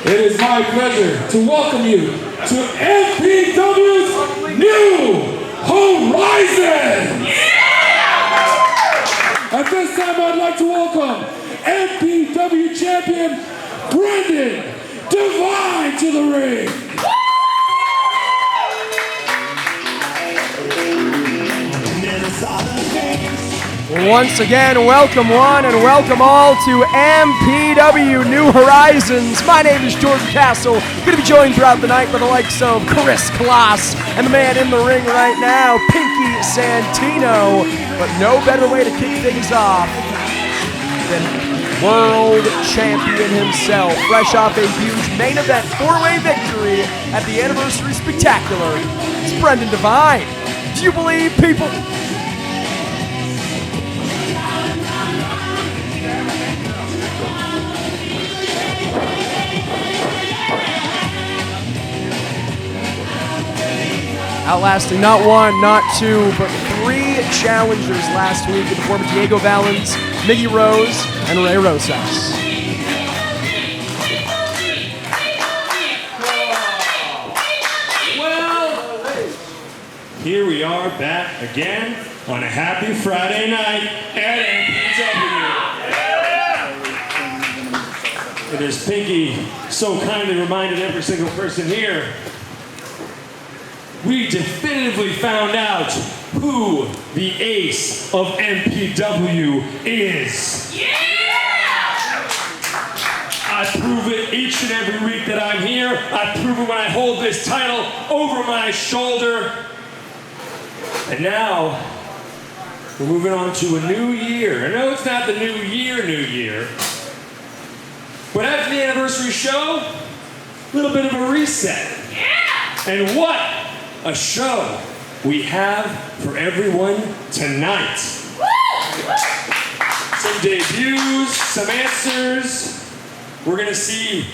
It is my pleasure to welcome you to MPW's New Horizons! At this time, I'd like to welcome MPW champion Brendan Divine to the ring. Once again, welcome one and welcome all to MPW New Horizons. My name is Jordan Castle, going to be joined throughout the night by the likes of Chris Kloss and the man in the ring right now, Pinky Santino. But no better way to kick things off than world champion himself, fresh off a huge main event four-way victory at the Anniversary Spectacular. It's Brendan Divine. Do you believe, people? Outlasting not one, not two, but three challengers last week in the form of Diego Valens, Miggy Rose, and Ray Rosas. Well, here we are back again on a happy Friday night at MPW. And as Pinky so kindly reminded every single person here, we definitively found out who the ace of MPW is. Yeah! I prove it each and every week that I'm here. I prove it when I hold this title over my shoulder. And now, we're moving on to a new year. I know it's not the new year. But after the anniversary show, a little bit of a reset. Yeah! And what a show we have for everyone tonight. Some debuts, some answers. We're gonna see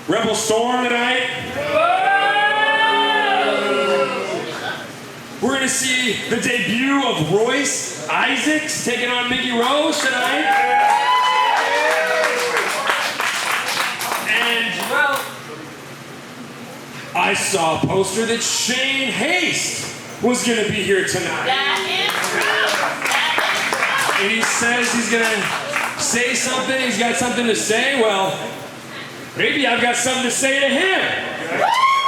Rebel Storm tonight. We're gonna see the debut of Royce Isaacs taking on Miggy Rose tonight. And well, I saw a poster that Shane Haste was going to be here tonight. That is true. And he says he's going to say something. He's got something to say. Well, maybe I've got something to say to him.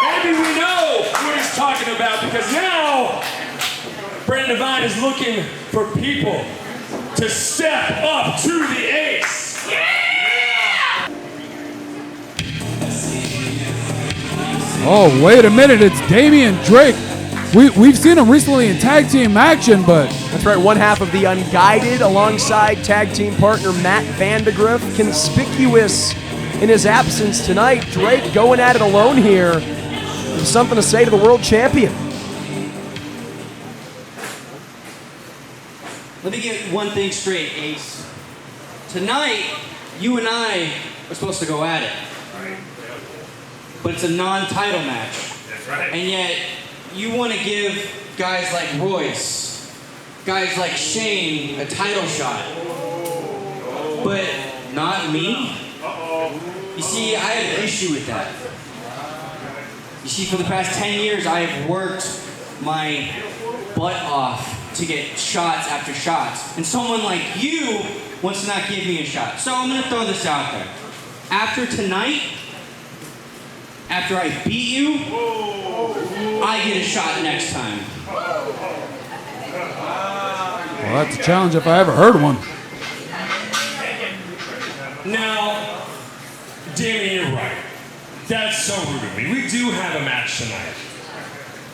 Maybe we know what he's talking about, because now Brendan Divine is looking for people to step up to the ace. Yeah! Oh, wait a minute, it's Damian Drake. We've seen him recently in tag team action, but... That's right, one half of the Unguided alongside tag team partner Matt Vandegrift. Conspicuous in his absence tonight. Drake going at it alone here. There's something to say to the world champion. Let me get one thing straight, Ace. Tonight, you and I are supposed to go at it. But it's a non-title match. That's right. And yet, you want to give guys like Royce, guys like Shane, a title shot. But not me? You see, I have an issue with that. You see, for the past 10 years, I have worked my butt off to get shots after shots. And someone like you wants to not give me a shot. So I'm going to throw this out there. After tonight, after I beat you, I get a shot next time. Well, that's a challenge if I ever heard one. Now, Damian, you're right. That's so rude of me. We do have a match tonight.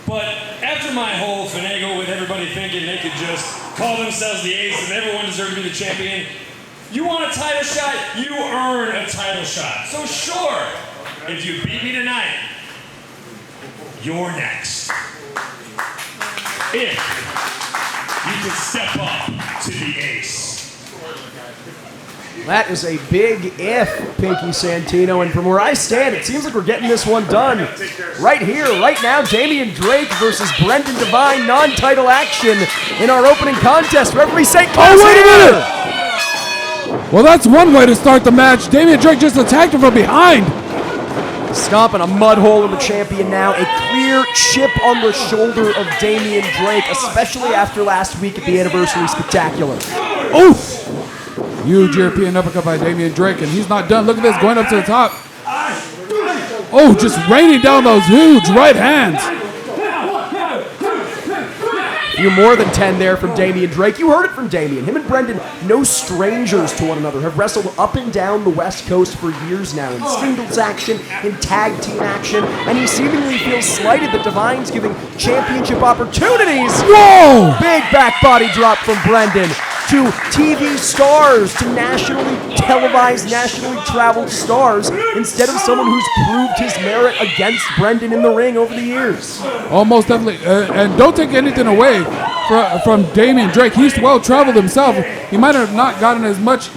But after my whole finagle with everybody thinking they could just call themselves the ace and everyone deserved to be the champion, you want a title shot, you earn a title shot. So sure, if you beat me tonight, you're next. If you can step up to the ace. That is a big if, Pinky Santino, and from where I stand, it seems like we're getting this one done right here, right now. Damian Drake versus Brendan Divine, non-title action in our opening contest. Referee St. Oh, wait a minute! Well, that's one way to start the match. Damian Drake just attacked him from behind. Stomping a mud hole in the champion now. A clear chip on the shoulder of Damian Drake, especially after last week at the Anniversary Spectacular. Oof! Huge European uppercut by Damian Drake, and he's not done. Look at this, going up to the top. Oh, just raining down those huge right hands. Few more than 10 there from Damian Drake. You heard it from Damian. Him and Brendan, no strangers to one another, have wrestled up and down the West Coast for years now in singles action, in tag team action, and he seemingly feels slighted that Divine's giving championship opportunities. Whoa! Big back body drop from Brendan to TV stars, to nationally televised, nationally traveled stars, instead of someone who's proved his merit against Brendan in the ring over the years. Almost definitely. And don't take anything away from Damian Drake. He's well traveled himself. He might have not gotten as much,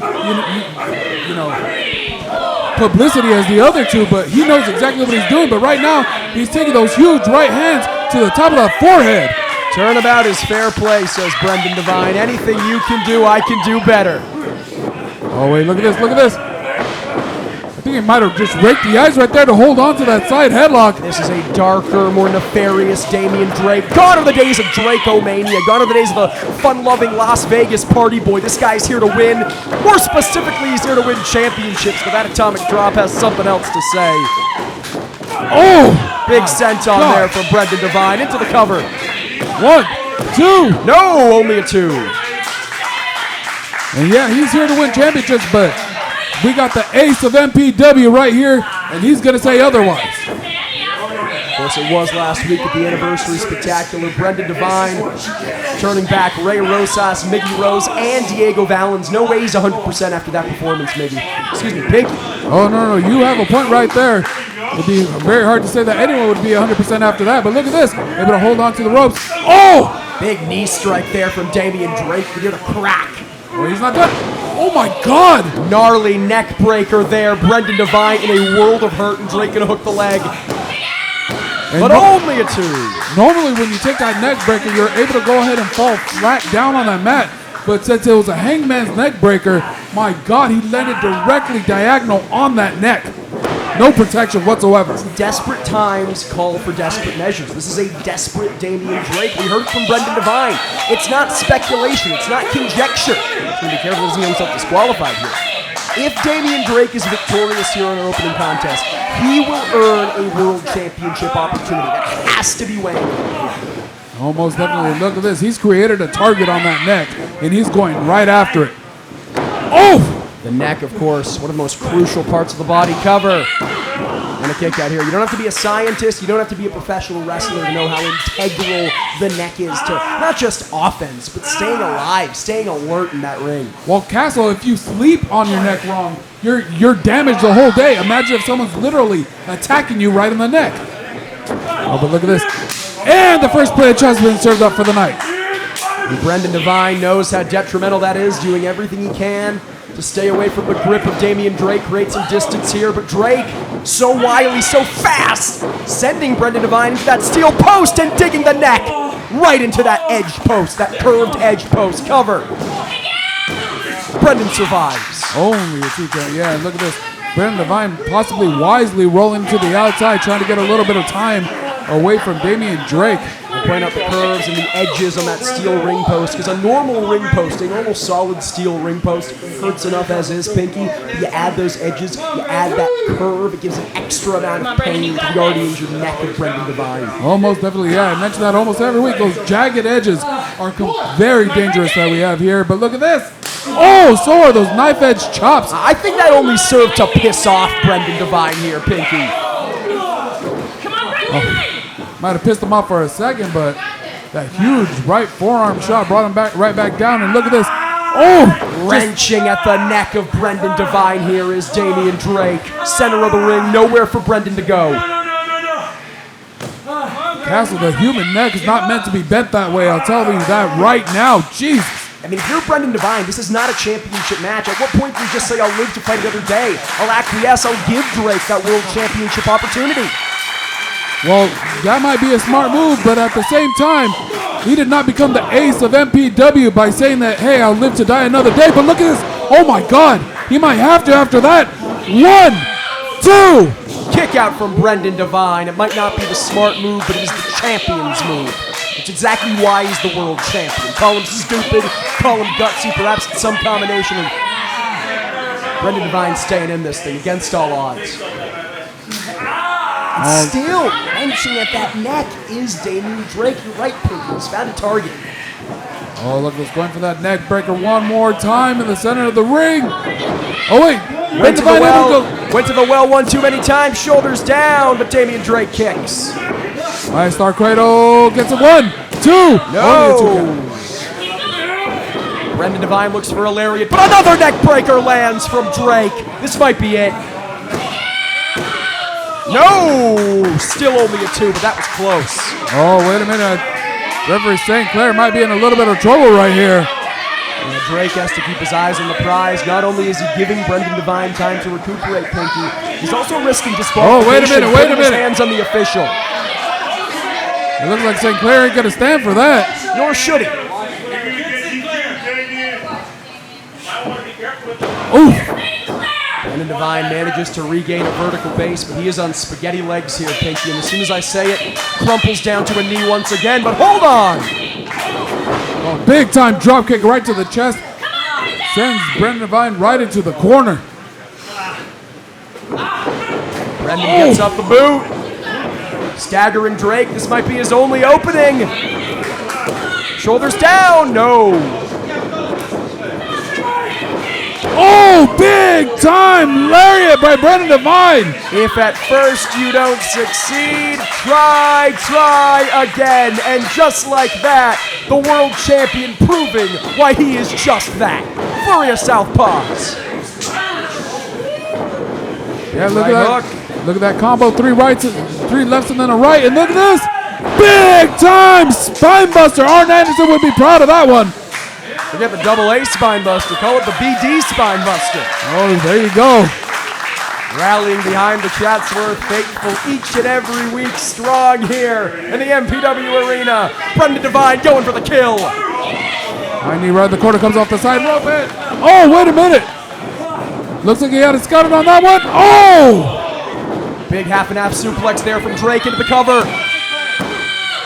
publicity as the other two, but he knows exactly what he's doing. But right now, he's taking those huge right hands to the top of the forehead. Turnabout is fair play, says Brendan Divine. Anything you can do, I can do better. Oh, wait, look at this, look at this. I think he might have just raked the eyes right there to hold on to that side headlock. This is a darker, more nefarious Damian Drake. Gone are the days of Drake-omania. Gone are the days of the fun-loving Las Vegas party boy. This guy's here to win. More specifically, he's here to win championships, but that atomic drop has something else to say. Oh! Big senton there from Brendan Divine into the cover. 1, 2. No, only a 2. And yeah, he's here to win championships, but we got the ace of MPW right here, and he's going to say otherwise. Of course, it was last week at the Anniversary Spectacular. Brendan Divine turning back Ray Rosas, Miggy Rose, and Diego Valens. No way he's 100% after that performance, Miggy. Excuse me, Piggy. Oh, no, you have a point right there. It'd be very hard to say that anyone would be 100% after that, but look at this. Able to hold on to the ropes. Oh! Big knee strike there from Damian Drake. We hear the crack. Oh, he's not done. Oh, my God. Gnarly neck breaker there. Brendan Divine in a world of hurt, and Drake gonna hook the leg. But only a 2. Normally, when you take that neck breaker, you're able to go ahead and fall flat down on that mat. But since it was a hangman's neck breaker, my God, he landed directly diagonal on that neck. No protection whatsoever. Desperate times call for desperate measures. This is a desperate Damian Drake. We heard it from Brendan Divine. It's not speculation. It's not conjecture. He's going to be careful he doesn't get himself disqualified here. If Damian Drake is victorious here in our opening contest, he will earn a world championship opportunity. That has to be weighing. Almost definitely. Look at this. He's created a target on that neck, and he's going right after it. Oh! The neck, of course, one of the most crucial parts of the body cover. And a kick out here. You don't have to be a scientist. You don't have to be a professional wrestler to know how integral the neck is to not just offense, but staying alive, staying alert in that ring. Well, Castle, if you sleep on your neck wrong, you're damaged the whole day. Imagine if someone's literally attacking you right in the neck. Oh, but look at this. And the first plate of chess has been served up for the night. And Brendan Divine knows how detrimental that is, doing everything he can to stay away from the grip of Damian Drake, create some distance here, but Drake, so wily, so fast, sending Brendan Divine into that steel post and digging the neck right into that edge post, that curved edge post cover. Brendan survives. Only a 2 count. Yeah, look at this. Brendan Divine possibly wisely rolling to the outside, trying to get a little bit of time away from Damian Drake. And point out the curves and the edges on that steel ring post, because a normal ring post, a normal solid steel ring post hurts enough as is, Pinky. You add those edges, you add that curve, it gives an extra amount of pain to the already injured neck of Brendan Divine. Almost definitely, yeah. I mention that almost every week. Those jagged edges are very dangerous that we have here. But look at this. Oh, so are those knife edge chops. I think that only served to piss off Brendan Divine here, Pinky. Might have pissed him off for a second, but that huge right forearm shot brought him right back down. And look at this. Oh! Wrenching at the neck of Brendan Divine here is Damian Drake. Center of the ring, nowhere for Brendan to go. Castle, the human neck is not meant to be bent that way. I'll tell you that right now. Jesus. I mean, if you're Brendan Divine, this is not a championship match. At what point do you just say, I'll live to fight another day? I'll acquiesce, I'll give Drake that world championship opportunity. Well, that might be a smart move, but at the same time, he did not become the ace of MPW by saying that, hey, I'll live to die another day. But look at this. Oh, my God. He might have to after that. 1, 2. kick out from Brendan Devine. It might not be the smart move, but it is the champion's move. It's exactly why he's the world champion. Call him stupid, call him gutsy, perhaps it's some combination of Brendan Devine staying in this thing against all odds. And still wrenching at that neck is Damian Drake. You're right, Pinky. He's found a target. Oh, look who's going for that neck breaker one more time in the center of the ring. Oh, wait. Went to the well one too many times. Shoulders down, but Damian Drake kicks. Nice Star Cradle gets it 1, 2. No. Brendan Devine looks for a lariat, but another neck breaker lands from Drake. This might be it. No! Still only a 2, but that was close. Oh, wait a minute. Referee St. Clair might be in a little bit of trouble right here. Drake has to keep his eyes on the prize. Not only is he giving Brendan Devine time to recuperate, Pinky, he's also risking disqualification. Oh, wait a minute. His hands on the official. It looks like St. Clair ain't gonna stand for that. Nor should he. Ooh. Brendan Devine manages to regain a vertical base, but he is on spaghetti legs here, Pinky. And as soon as I say it, crumples down to a knee once again. But hold on! Oh, big time drop kick right to the chest. Sends Brendan Devine right into the corner. Brendan gets up the boot. Staggering Drake. This might be his only opening. Shoulders down. No. Oh, big time lariat by Brendan Devine. If at first you don't succeed, try again. And just like that, the world champion proving why he is just that. Flurry of southpaws. Yeah, look at that. Look at that combo. 3 rights, 3 lefts, and then a right. And look at this. Big time spine buster. Arn Anderson would be proud of that one. Forget the double A spine buster. Call it the BD spine buster. Oh, there you go. Rallying behind the Chatsworth faithful each and every week, strong here in the MPW arena. Brendan Devine going for the kill. High knee right in the corner, comes off the side rope. Oh, wait a minute. Looks like he had it scouted on that one. Oh! Big half and half suplex there from Drake into the cover.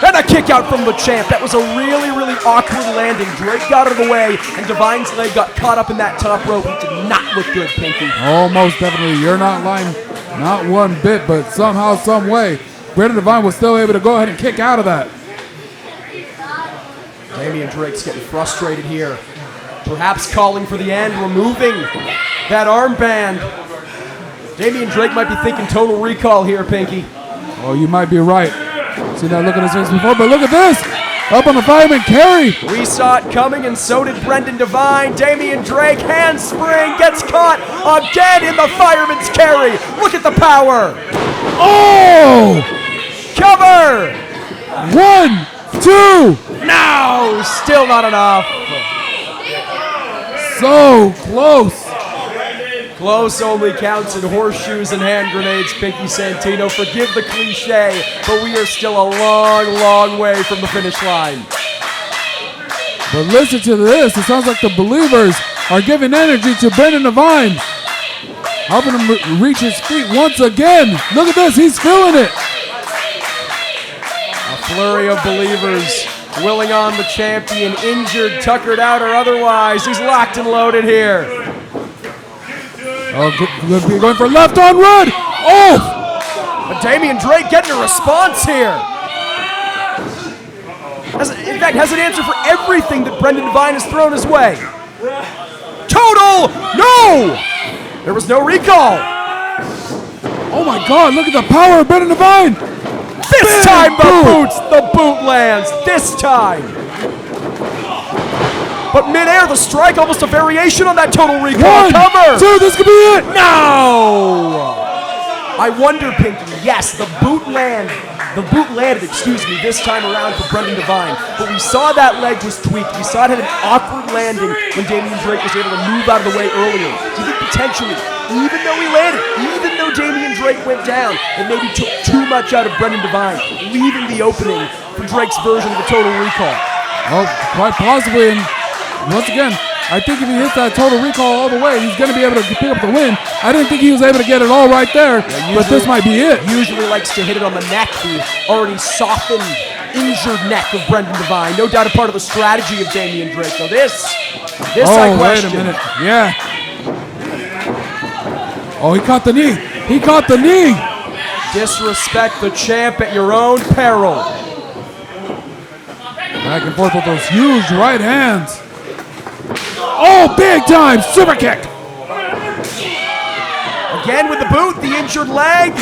And a kick out from the champ. That was a really, really awkward landing. Drake got out of the way, and Devine's leg got caught up in that top rope. It did not look good, Pinky. Oh, most definitely. You're not lying, not one bit, but somehow, some way, Brendan Devine was still able to go ahead and kick out of that. Damian Drake's getting frustrated here. Perhaps calling for the end, removing that armband. Damian Drake might be thinking total recall here, Pinky. Oh, you might be right. Seen that look on his face before, but look at this. Up on the fireman carry. We saw it coming, and so did Brendan Devine. Damian Drake, handspring, gets caught again in the fireman's carry. Look at the power. Oh! Cover. 1, 2. No, still not enough. So close. Close only counts in horseshoes and hand grenades, Pinky Santino. Forgive the cliche, but we are still a long, long way from the finish line. But listen to this. It sounds like the believers are giving energy to Brendan Devine, helping him reach his feet once again. Look at this. He's feeling it. A flurry of believers willing on the champion, injured, tuckered out, or otherwise. He's locked and loaded here. Oh, good going for left on red. Oh! But Damian Drake getting a response here. In fact, has an answer for everything that Brendan Devine has thrown his way. Total! No! There was no recall. Oh my God, look at the power of Brendan Devine. This time the boot lands. This time. But midair, the strike, almost a variation on that total recall. 1, Cover. 2, this could be it. No! I wonder, Pinky, yes, the boot landed, this time around for Brendan Devine. But we saw that leg was tweaked. We saw it had an awkward landing when Damian Drake was able to move out of the way earlier. Do you think potentially, even though he landed, even though Damian Drake went down, it maybe took too much out of Brendan Devine, leaving the opening for Drake's version of the total recall? Oh, quite possibly. And once again, I think if he hits that total recall all the way, he's going to be able to pick up the win. I didn't think he was able to get it all right there, but this might be it. Usually likes to hit it on the neck, the already softened, injured neck of Brendan Devine. No doubt a part of the strategy of Damian Drake, though. This I question. Wait a minute. Yeah. Oh, he caught the knee. He caught the knee. Disrespect the champ at your own peril. Back and forth with those huge right hands. Oh, big time super kick. Again with the boot, the injured leg.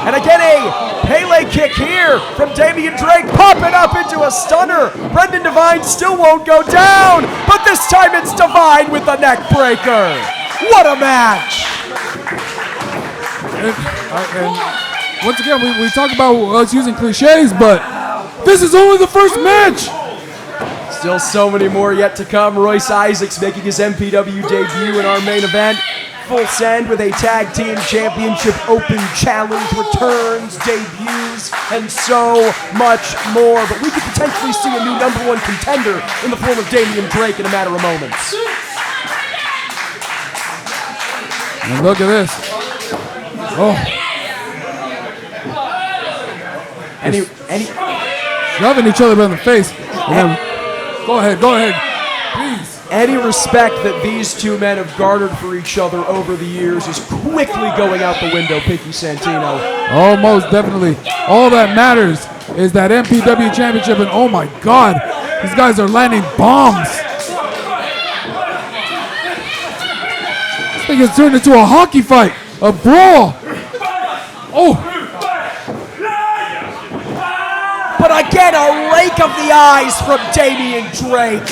And again a Pele kick here from Damian Drake, popping up into a stunner. Brendan Devine still won't go down, but this time it's Devine with the neck breaker. What a match. And once again, we talk about us using cliches, but this is only the first match. Still so many more yet to come. Royce Isaacs making his MPW debut in our main event. Full send with a tag team championship open challenge, returns, debuts, and so much more. But we could potentially see a new #1 contender in the form of Damian Drake in a matter of moments. And look at this. Oh. Any shoving each other in the face. And then, go ahead, please. Any respect that these two men have garnered for each other over the years is quickly going out the window, Pinky Santino. Oh, most definitely. All that matters is that MPW championship, and oh my God, these guys are landing bombs. This thing has turned into a hockey fight, a brawl. Oh. But again, a rake of the eyes from Damian Drake.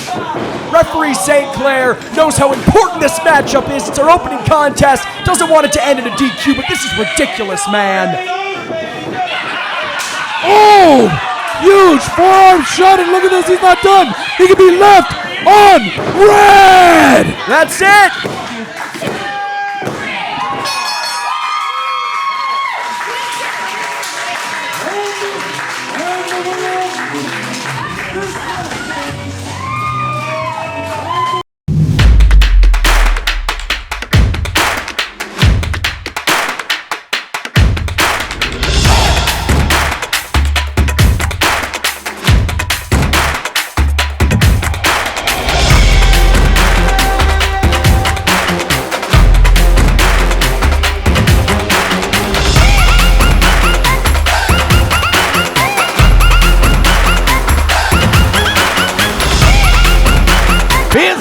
Referee St. Clair knows how important this matchup is. It's our opening contest. Doesn't want it to end in a DQ, but this is ridiculous, man. Oh! Huge forearm shot, and look at this, he's not done. He could be left on red! That's it!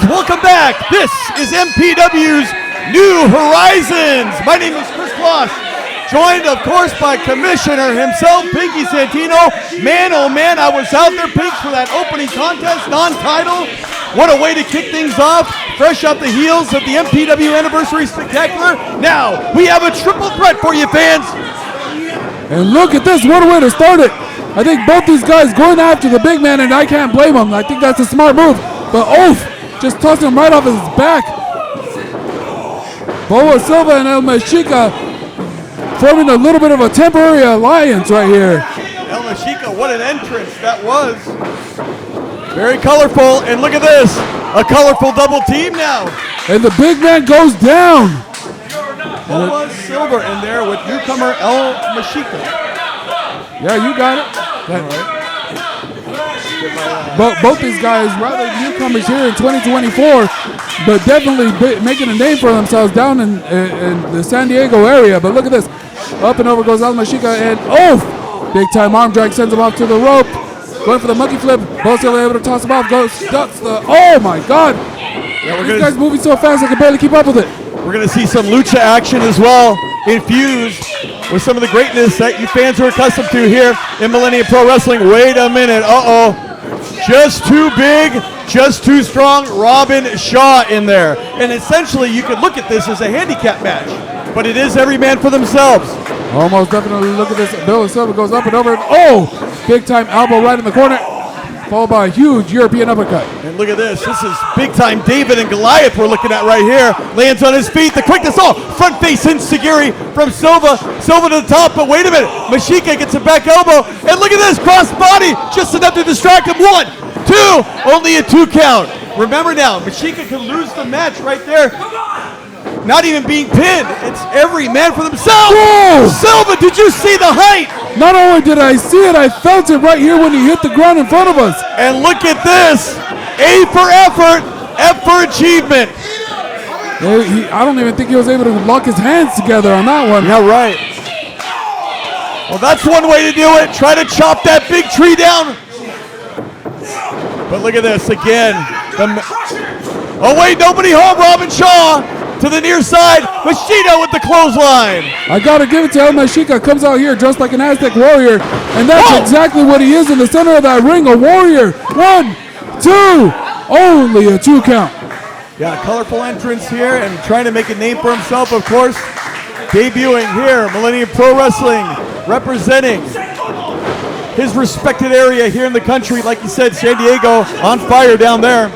Welcome back. This is MPW's New Horizons. My name is Chris Kloss, joined, of course, by Commissioner himself, Pinky Santino. Man, oh man, I was out there, Pink, for that opening contest, non-title. What a way to kick things off, fresh off the heels of the MPW Anniversary Spectacular. Now, we have a triple threat for you, fans. And look at this, what a way to start it. I think both these guys going after the big man, and I can't blame them. I think that's a smart move. But just tossing him right off his back. Boa Silva and El Mexica forming a little bit of a temporary alliance right here. El Mexica, what an entrance that was. Very colorful, and look at this. A colorful double team now. And the big man goes down. Boa Silva in there with newcomer El Mexica. Yeah, you got it. All right. Both these guys, rather newcomers here in 2024, but definitely making a name for themselves down in the San Diego area. But look at this. Up and over goes El Mexica, and big time arm drag sends him off to the rope. Going for the monkey flip. Both still able to toss him off. Ducks the, oh my God. Yeah, these guys moving so fast I can barely keep up with it. We're going to see some lucha action as well, infused with some of the greatness that you fans are accustomed to here in Millennium Pro Wrestling. Wait a minute. Just too big, just too strong. Robin Shaw in there. And essentially, you could look at this as a handicap match, but it is every man for themselves. Almost definitely. Look at this. Bill Silva goes up and over. Big time elbow right in the corner, followed by a huge European uppercut. And look at this. This is big time David and Goliath we're looking at right here. Lands on his feet. The quickness. Front face enziguri from Silva. Silva to the top, but wait a minute. Mexica gets a back elbow. And look at this. Cross body. Just enough to distract him. 1, 2. Only a 2 count. Remember now, Mashika could lose the match right there. Not even being pinned. It's every man for themselves. Whoa! Silva, did you see the height? Not only did I see it, I felt it right here when he hit the ground in front of us. And look at this. A for effort, F for achievement. I don't even think he was able to lock his hands together on that one. Yeah, right. Well, that's one way to do it. Try to chop that big tree down. But look at this again. Oh, wait, nobody home. Robin Shaw to the near side. Machida with the clothesline. I got to give it to El Mexica. Comes out here dressed like an Aztec warrior. And that's exactly what he is in the center of that ring. A warrior. 1, 2. Only a 2 count. Yeah, colorful entrance here and trying to make a name for himself, of course. Debuting here, Millennium Pro Wrestling, representing his respected area here in the country. Like you said, San Diego on fire down there.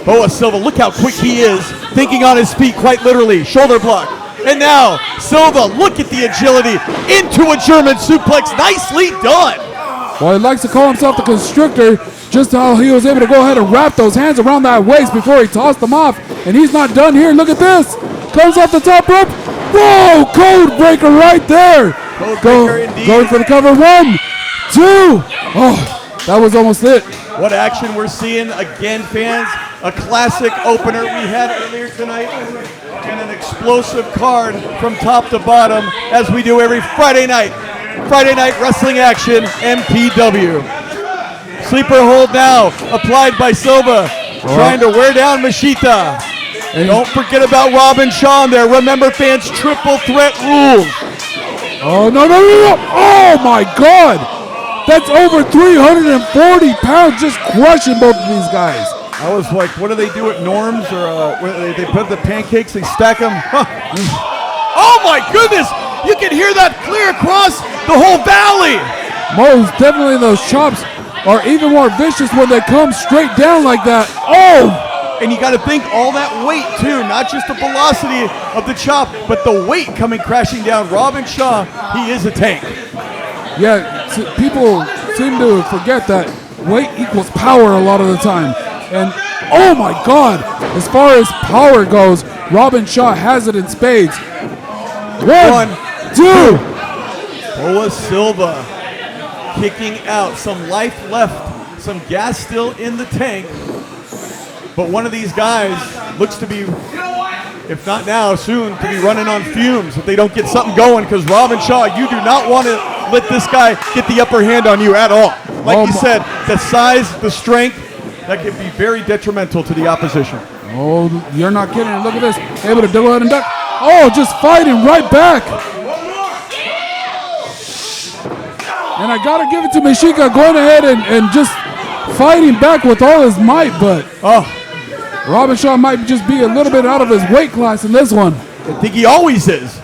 Boa Silva, look how quick he is, thinking on his feet quite literally. Shoulder block. And now, Silva, look at the agility into a German suplex. Nicely done. Well, he likes to call himself the Constrictor. Just how he was able to go ahead and wrap those hands around that waist before he tossed them off. And he's not done here. Look at this. Comes off the top rope. Whoa, code breaker right there. Going for the cover. 1, 2. Oh, that was almost it. What action we're seeing again, fans. A classic opener we had earlier tonight. And an explosive card from top to bottom as we do every Friday night. Friday night wrestling action, MPW. Sleeper hold now, applied by Silva, trying to wear down Machita. And don't forget about Robin Shaw there. Remember, fans, triple threat rules. Oh, no. Oh, my God. That's over 340 pounds just crushing both of these guys. I was like, what do they do at Norm's? Or they put the pancakes, they stack them. Huh. Oh, my goodness. You can hear that clear across the whole valley. Most definitely those chops are even more vicious when they come straight down like that. Oh! And you got to think all that weight too, not just the velocity of the chop, but the weight coming crashing down. Robin Shaw, he is a tank. Yeah, people seem to forget that weight equals power a lot of the time. And oh my God, as far as power goes, Robin Shaw has it in spades. 1, 2. Boa Silva kicking out, some life left, some gas still in the tank. But one of these guys looks to be, if not now, soon to be running on fumes if they don't get something going, because Robin Shaw, you do not want to let this guy get the upper hand on you at all. Like you said, the size, the strength, that can be very detrimental to the opposition. Oh, you're not kidding. Look at this. Able to go ahead and duck. Oh, just fighting right back. And I got to give it to Mexica going ahead and just fighting back with all his might, but Robin Shaw might just be a little bit out of his weight class in this one. I think he always is.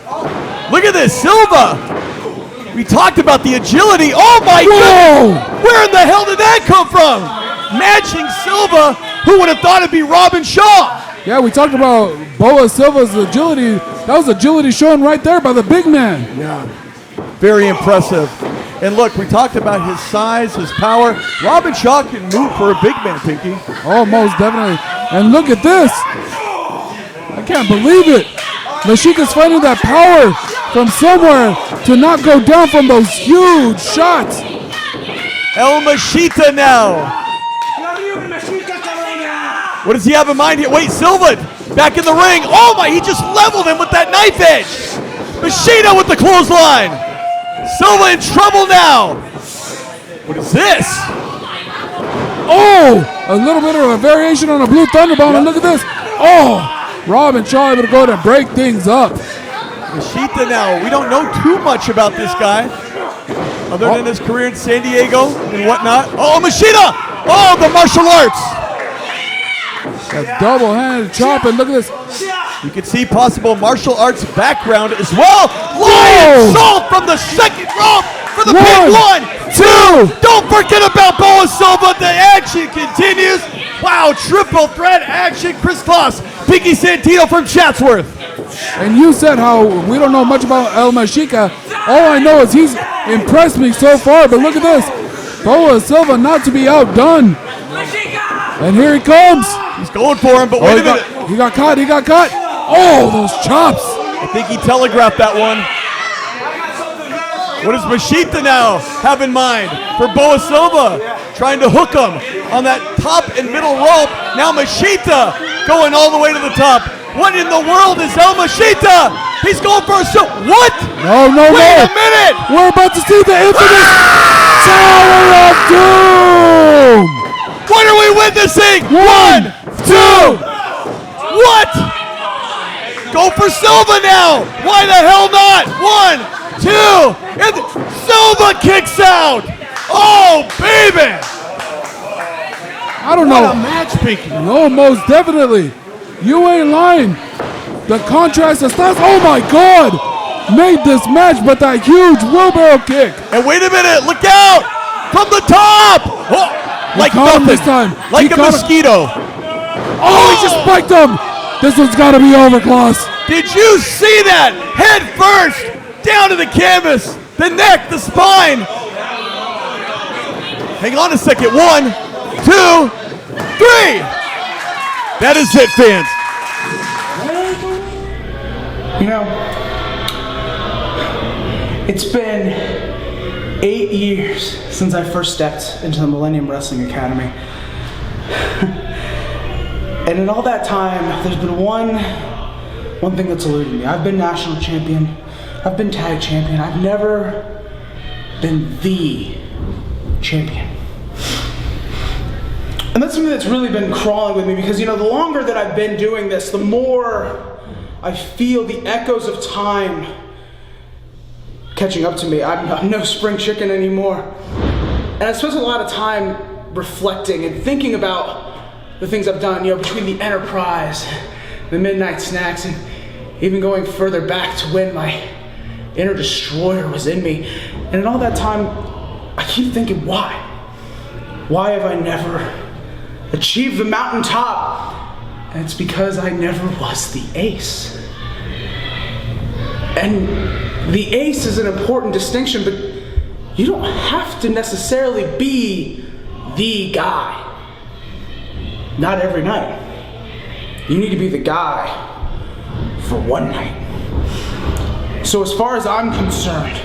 Look at this, Silva. We talked about the agility. Oh my God! Where in the hell did that come from? Matching Silva. Who would have thought it'd be Robin Shaw? Yeah, we talked about Boa Silva's agility. That was agility shown right there by the big man. Yeah, very impressive. And look, we talked about his size, his power. Robin Shaw can move for a big man, Pinky. Oh, most definitely. And look at this. I can't believe it. Mexica's finding that power from somewhere to not go down from those huge shots. El Machita now. What does he have in mind here? Wait, Silva back in the ring. Oh my, he just leveled him with that knife edge. Machita with the clothesline. Silva in trouble now. What is this? Oh, a little bit of a variation on a Blue Thunderbomb, and look at this. Oh, Robin Shaw able to go ahead and break things up. Machita now, we don't know too much about this guy, other than his career in San Diego and whatnot. Oh, Machita! Oh, the martial arts! A double-handed chop, and look at this. You can see possible martial arts background as well. Lion salt from the second rope for the big 1, 2. Don't forget about Boa Silva. The action continues. Wow, triple threat action. Chris Kloss, Pinky Santino from Chatsworth. And you said how we don't know much about El Mexica. All I know is he's impressed me so far, but look at this. Boa Silva not to be outdone. And here he comes. He's going for him, but wait a minute. He got caught. Oh, those chops. I think he telegraphed that one. What does Machita now have in mind for Boa Silva? Trying to hook him on that top and middle rope. Now Machita going all the way to the top. What in the world is El Machita? He's going for a show. What? No. Wait a minute. We're about to see the infamous Tower of Doom. What are we witnessing? 1, 2. What? Go for Silva now. Why the hell not? 1, 2. And Silva kicks out. Oh, baby. I don't know. What a match, Pinky. No, most definitely. You ain't lying. The contrast of styles, oh my God, made this match, but that huge wheelbarrow kick. And wait a minute, look out! From the top! Oh, like caught him nothing. this time. Like He a caught him. mosquito. Oh, he just spiked him. This one's got to be over, Klaus. Did you see that? Head first, down to the canvas, the neck, the spine. Hang on a second. 1, 2, 3. That is it, fans. You know, it's been 8 years since I first stepped into the Millennium Wrestling Academy. And in all that time, there's been one thing that's eluded me. I've been national champion. I've been tag champion. I've never been the champion. And that's something that's really been crawling with me because, you know, the longer that I've been doing this, the more I feel the echoes of time catching up to me. I'm no spring chicken anymore. And I spent a lot of time reflecting and thinking about the things I've done, you know, between the Enterprise, the Midnight Snacks, and even going further back to when my inner destroyer was in me. And in all that time, I keep thinking, why? Why have I never achieved the mountaintop? And it's because I never was the ace. And the ace is an important distinction, but you don't have to necessarily be the guy. Not every night. You need to be the guy for one night. So as far as I'm concerned,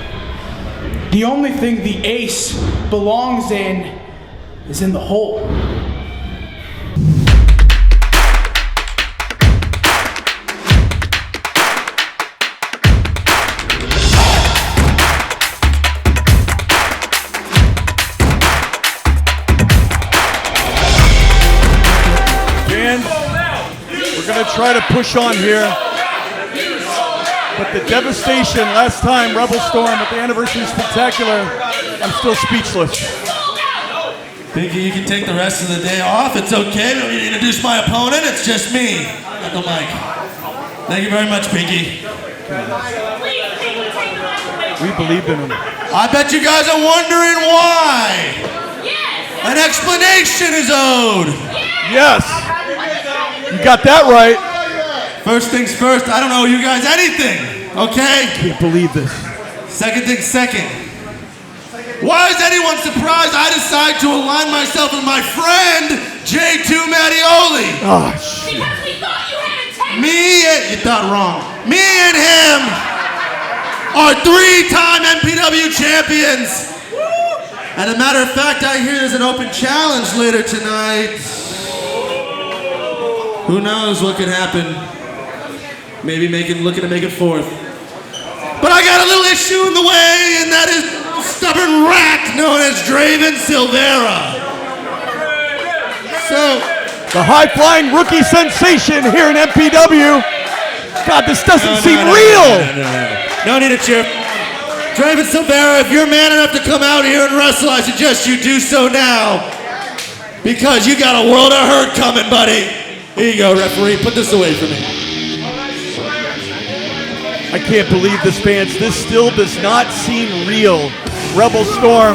the only thing the ace belongs in is in the hole. Try to push on here, but the devastation last time, Rebel Storm at the Anniversary Spectacular, I'm still speechless. Pinky, you can take the rest of the day off. It's okay. We don't need to introduce my opponent. It's just me at the mic. Thank you very much, Pinky. We believed in him. I bet you guys are wondering why. Yes. An explanation is owed. Yes. You got that right. First things first, I don't owe you guys anything, okay? Can't believe this. Second things second. Why is anyone surprised I decide to align myself with my friend, J2 Mattioli? Oh, shit. Because we thought you had a You thought wrong. Me and him are 3-time MPW champions. And a matter of fact, I hear there's an open challenge later tonight. Who knows what could happen? Maybe looking to make it fourth. But I got a little issue in the way, and that is a stubborn rat known as Draven Silvera. So, the high-flying rookie sensation here in MPW. God, this doesn't seem real. No need to cheer. Draven Silvera, if you're man enough to come out here and wrestle, I suggest you do so now. Because you got a world of hurt coming, buddy. Here you go, referee. Put this away from me. I can't believe this, fans. This still does not seem real. Rebel Storm.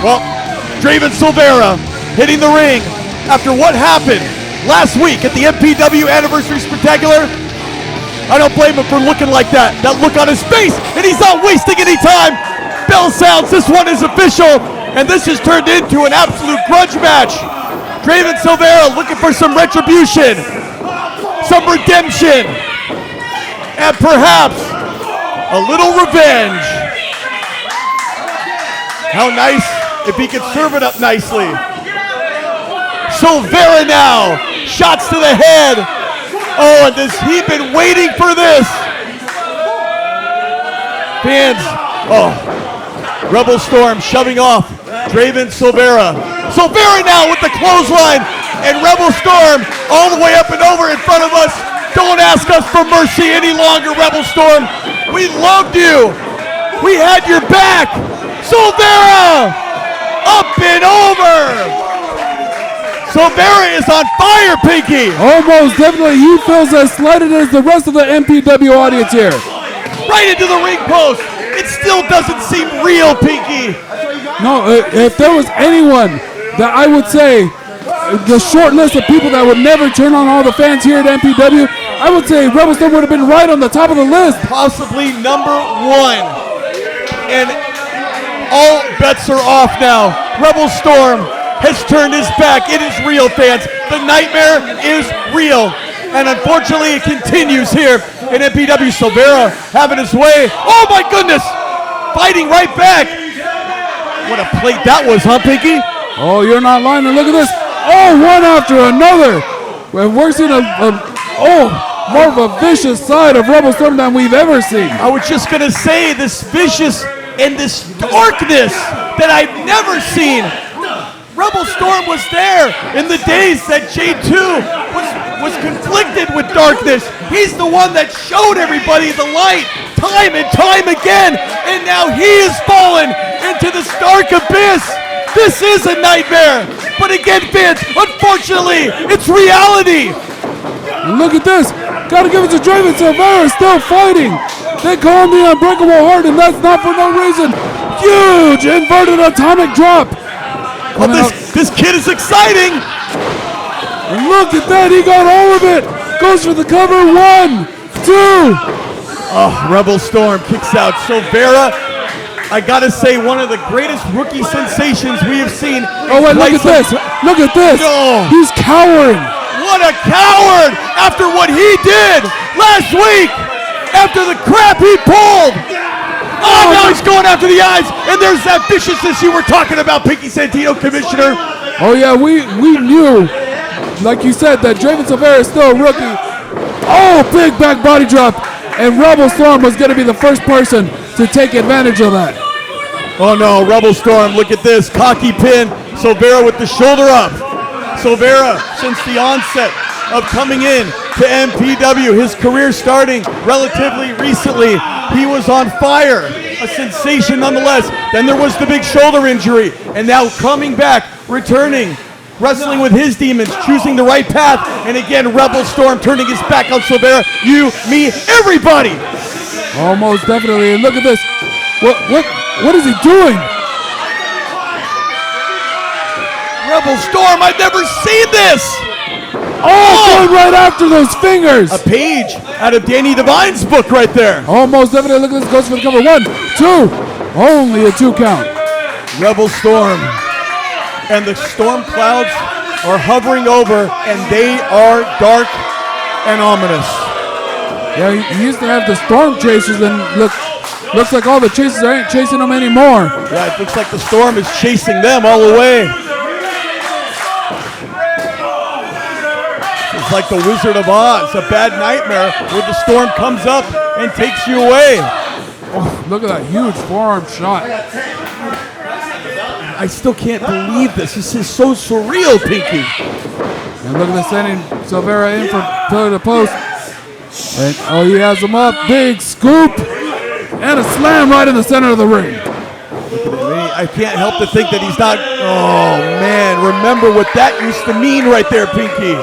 Well, Draven Silvera hitting the ring after what happened last week at the MPW Anniversary Spectacular. I don't blame him for looking like that. That look on his face, and he's not wasting any time. Bell sounds, this one is official. and this has turned into an absolute grudge match. Draven Silvera looking for some retribution, some redemption, and perhaps a little revenge. How nice if he could serve it up nicely. Silvera now, shots to the head. Oh, and he's been waiting for this. Fans, Rebel Storm shoving off Draven Silvera. Silvera now with the clothesline, and Rebel Storm all the way up and over in front of us. Don't ask us for mercy any longer, Rebel Storm. We loved you. We had your back. Silvera, up and over. Silvera is on fire, Pinky. Almost definitely. He feels as slighted as the rest of the MPW audience here. Right into the ring post. It still doesn't seem real, Pinky. No, if there was anyone that I would say, the short list of people that would never turn on all the fans here at MPW, I would say Rebel Storm would have been right on the top of the list. Possibly number one. And all bets are off now. Rebel Storm has turned his back. It is real, fans. The nightmare is real. And unfortunately, it continues here in MPW. Silvera having his way. Oh my goodness! Fighting right back. What a plate that was, huh, Pinky? Oh, you're not lying. And look at this. Oh, one after another. We're seeing more of a vicious side of Rebel Storm than we've ever seen. I was just going to say this vicious and this darkness that I've never seen. Rebel Storm was there in the days that J2 was conflicted with darkness. He's the one that showed everybody the light time and time again, and now he is fallen into the stark abyss. This is a nightmare. But again, fans, unfortunately, it's reality. And look at this. Gotta give it to Draven. Silvera still fighting. They call him the Unbreakable Heart, and that's not for no reason. Huge inverted atomic drop. Oh, this kid is exciting. And look at that. He got all of it. Goes for the cover. 1, 2. Oh, Rebel Storm kicks out Silvera. I gotta say, one of the greatest rookie sensations we have seen. Oh, wait, look at this. Look at this. No. He's cowering. What a coward after what he did last week. After the crap he pulled. Oh, now he's going after the eyes. And there's that viciousness you were talking about, Pinky Santino, Commissioner. Oh, yeah, we knew, like you said, that Draven Silvera is still a rookie. Oh, big back body drop. And Rebel Storm was going to be the first person to take advantage of that. Oh no, Rebel Storm, look at this. Cocky pin, Silvera with the shoulder up. Silvera, since the onset of coming in to MPW, his career starting relatively recently, he was on fire. A sensation nonetheless. Then there was the big shoulder injury, and now coming back, returning, wrestling with his demons, choosing the right path, and again, Rebel Storm turning his back on Silvera. You, me, everybody. Almost definitely. And look at this. What is he doing? Rebel Storm, I've never seen this. Oh, going right after those fingers. A page out of Danny Devine's book right there. Almost definitely. Look at this. Goes for the cover. 1, 2. Only a 2 count. Rebel Storm. And the storm clouds are hovering over, and they are dark and ominous. Yeah, he used to have the storm chasers, and looks like all the chasers ain't chasing him anymore. Yeah, it looks like the storm is chasing them all the way. It's like the Wizard of Oz, a bad nightmare where the storm comes up and takes you away. Oh, look at that huge forearm shot. I still can't believe this. This is so surreal, Pinky. And look at this, sending Silvera in for pillar to post. And oh, he has him up. Big scoop. And a slam right in the center of the ring. I can't help to think that he's not. Oh, man. Remember what that used to mean right there, Pinky.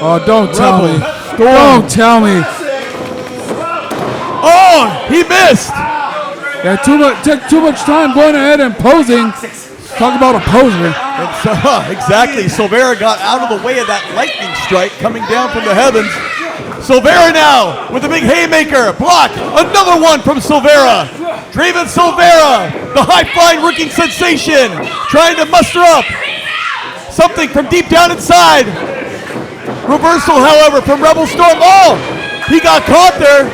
Oh, don't tell me. Storm. Don't tell me. Oh, he missed. Yeah, took too much time going ahead and posing. Talk about a poser. Exactly. Silvera got out of the way of that lightning strike coming down from the heavens. Silvera now with a big haymaker. Block. Another one from Silvera. Draven Silvera, the high-flying rookie sensation, trying to muster up something from deep down inside. Reversal, however, from Rebel Storm. Oh, he got caught there,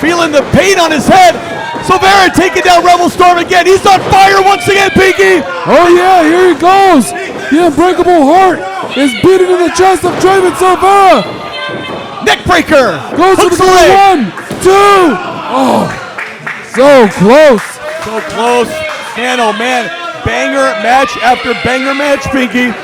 feeling the pain on his head. Silvera taking down Rebel Storm again. He's on fire once again, Pinky. Oh yeah, here he goes. The unbreakable heart is beating in the chest of Draven Silvera. Neckbreaker. Goes to the leg. 1, 2. Oh, so close. So close. Man, oh man. Banger match after banger match, Pinky.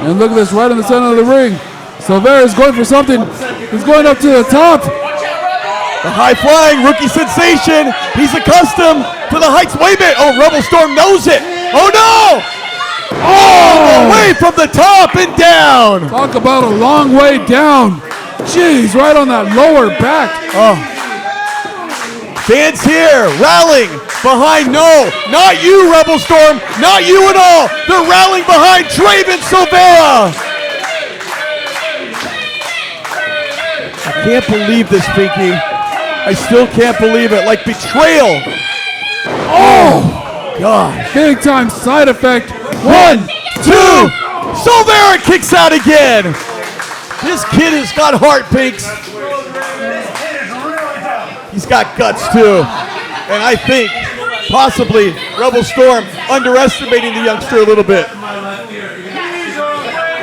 And look at this right in the center of the ring. Silvera is going for something. He's going up to the top. The high-flying rookie sensation. He's accustomed to the heights. Wait a minute. Oh, Rebel Storm knows it. Oh, no. Oh, away from the top and down. Talk about a long way down. Jeez, right on that lower back. Oh. Fans here rallying behind, no, not you, Rebel Storm, not you at all. They're rallying behind Draven Silvera. I can't believe this, Pinky. I still can't believe it. Like betrayal. Oh, God. Big time side effect. 1, 2. Silvera kicks out again. This kid has got heart, Pinks. He's got guts too. And I think possibly Rebel Storm underestimating the youngster a little bit.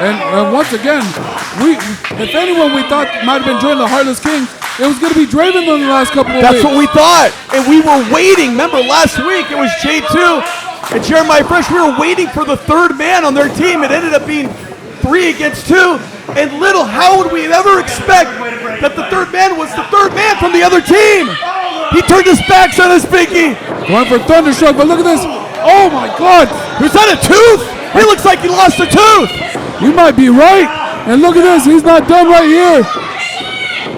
And once again, if anyone we thought might have been joining the Heartless King, it was going to be Draven in the last couple of weeks. That's what we thought. And we were waiting. Remember last week it was J2 and Jeremiah Fresh. We were waiting for the third man on their team. It ended up being 3 against 2. And little, how would we ever expect that the third man was the third man from the other team? He turned his back on his Pinky. Going for Thunderstruck, but look at this. Oh my God. Was that a tooth? He looks like he lost a tooth. You might be right. And look at this. He's not done right here.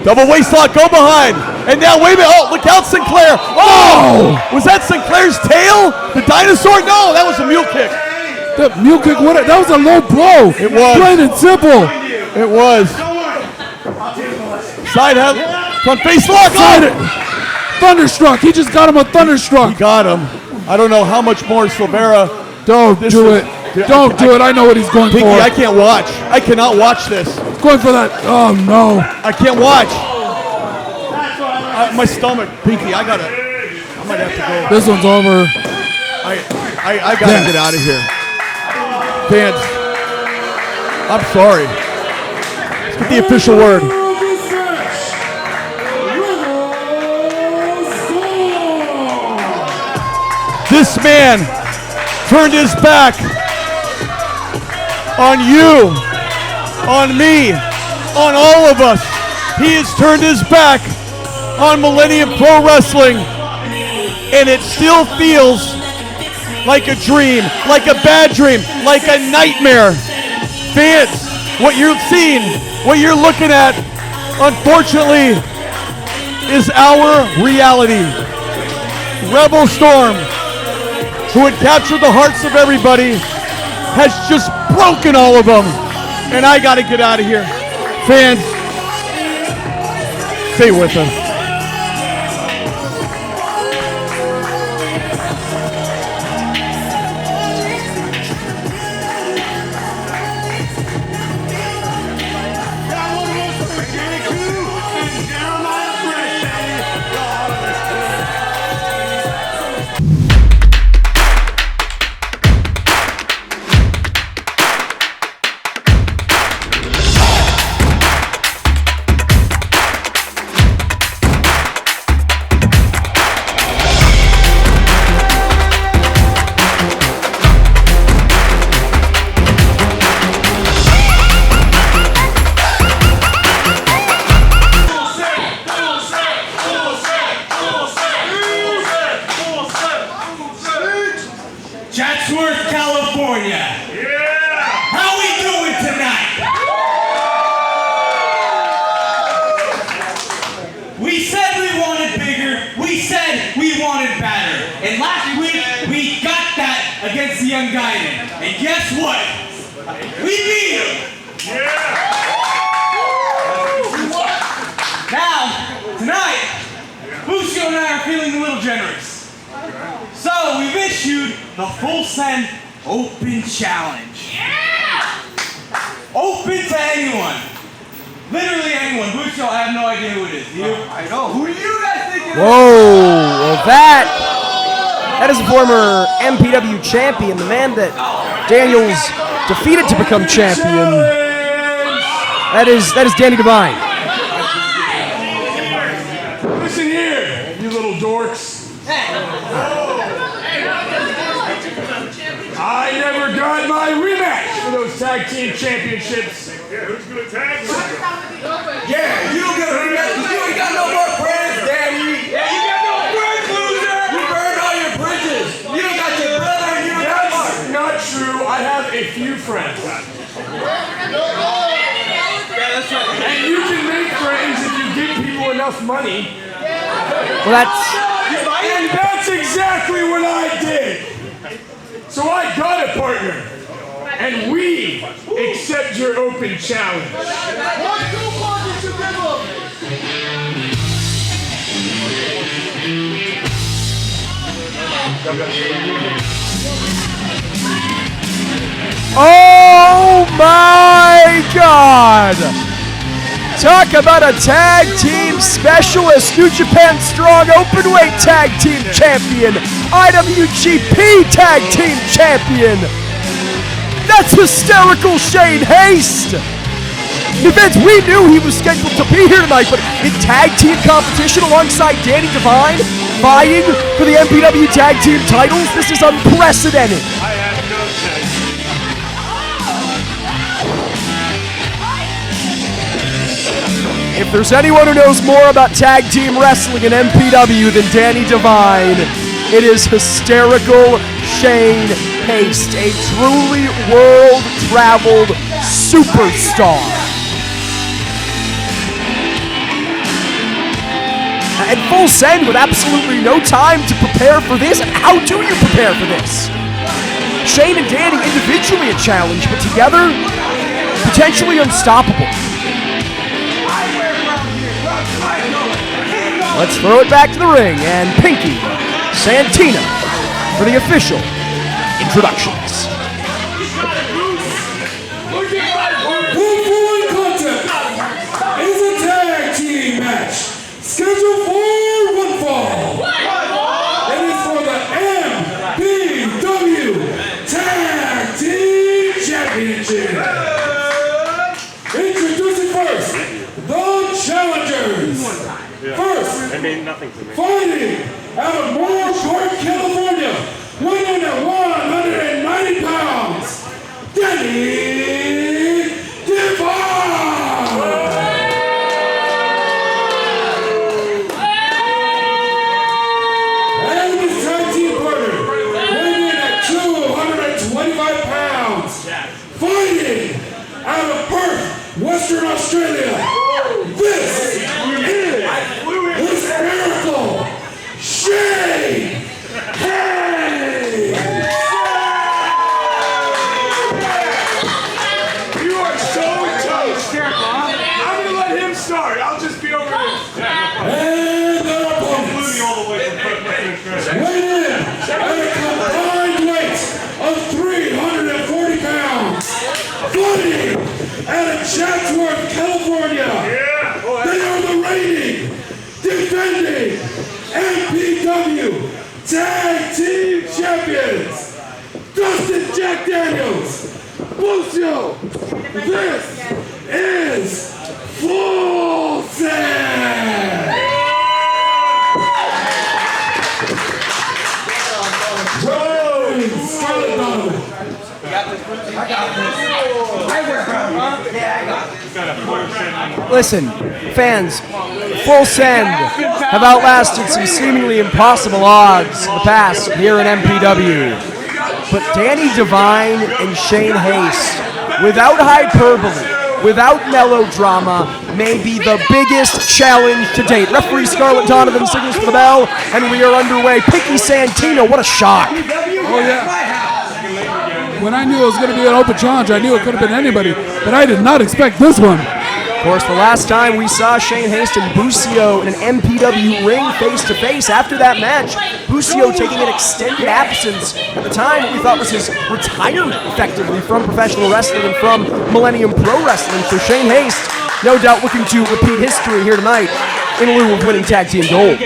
Double waistlock, go behind. And now, wait a minute. Oh, look out, Sinclair. Oh! Was that Sinclair's tail? The dinosaur? No, that was a mule kick. The mule kick, that was a low blow. It was. Plain and simple. It was. Side head, front face lock. Oh! Thunderstruck. He just got him a Thunderstruck. He got him. I don't know how much more Silvera. Don't do it. Don't do it. I know what he's going Pinky, for. I can't watch. I cannot watch this. Going for that. Oh, no. I can't watch. My stomach. Pinky, I might have to go. This one's over. I got to get out of here. Fans, I'm sorry. Let's get the official word. This man turned his back on you, on me, on all of us. He has turned his back on Millennium Pro Wrestling, and it still feels like a dream, like a bad dream, like a nightmare. Fans, what you're seeing, what you're looking at, unfortunately, is our reality. Rebel Storm, who had captured the hearts of everybody, has just broken all of them. And I gotta get out of here. Fans, stay with us. Now, tonight, who's Ego and I are feeling a little generous. So we've issued the Full Send Open Challenge. Yeah! Open to anyone. Literally anyone. Bucho, I have no idea who it is. You? I know. Who do you guys think it is? Whoa, well that is a former MPW champion, the man that Daniels defeated to become champion. That is Danny Devine. Listen here, you little dorks. I never got my rematch for those tag team championships. Yeah, who's gonna tag me? Yeah, you don't get a rematch because you ain't got no more friends, Danny. Yeah, you got no friends, loser. You burned all your bridges. You don't got your brother and you don't got That's not true. I have a few friends. And you can make friends if you give people enough money. Well, And that's exactly what I did. So I got a partner. And we accept your open challenge. oh my God! Talk about a tag team specialist, New Japan Strong Openweight Tag Team Champion, IWGP Tag Team Champion. That's hysterical Shane Haste. Vince, we knew he was scheduled to be here tonight, but in tag team competition alongside Danny Devine, vying for the MPW Tag Team titles, this is unprecedented. I have no chance. If there's anyone who knows more about tag team wrestling in MPW than Danny Devine, it is hysterical Shane Haste, a truly world-traveled superstar. And Full Send with absolutely no time to prepare for this. How do you prepare for this? Shane and Danny individually a challenge, but together, potentially unstoppable. Let's throw it back to the ring, and Pinky Santina for the official introductions. Full Contact is a tag team match scheduled for one fall. It is for the MPW Tag Team Championship. Introducing first, the challengers. First, fighting out of Moore Park, California, weighing at 190 pounds, Danny Devine. And his tag team partner, weighing in at 225 pounds, fighting out of Perth, Western Australia. This is hysterical Shane Haste. You are so toast. I'm gonna let him start. I'll just be over here. And their opponents weighed in at a combined weight of 340 pounds, fighting out of Chatsworth, California. They are the reigning, defending MPW Tag Team Champions, Dustin Jack Daniels, Bucho. This is Full Send. Scarlett Donovan. Listen, fans, Full Send have outlasted some seemingly impossible odds in the past here in MPW. But Danny Devine and Shane Haste, without hyperbole, without melodrama, may be the biggest challenge to date. Referee Scarlett Donovan signals for the bell, and we are underway. Pinky Santino, what a shock. Oh, yeah. When I knew it was going to be an open challenge, I knew it could have been anybody, but I did not expect this one. Of course, the last time we saw Shane Haste and Busio in an MPW ring face-to-face after that match, Busio taking an extended absence at the time what we thought was his retirement, effectively, from professional wrestling and from Millennium Pro Wrestling. So Shane Haste, no doubt looking to repeat history here tonight in lieu of winning tag team gold.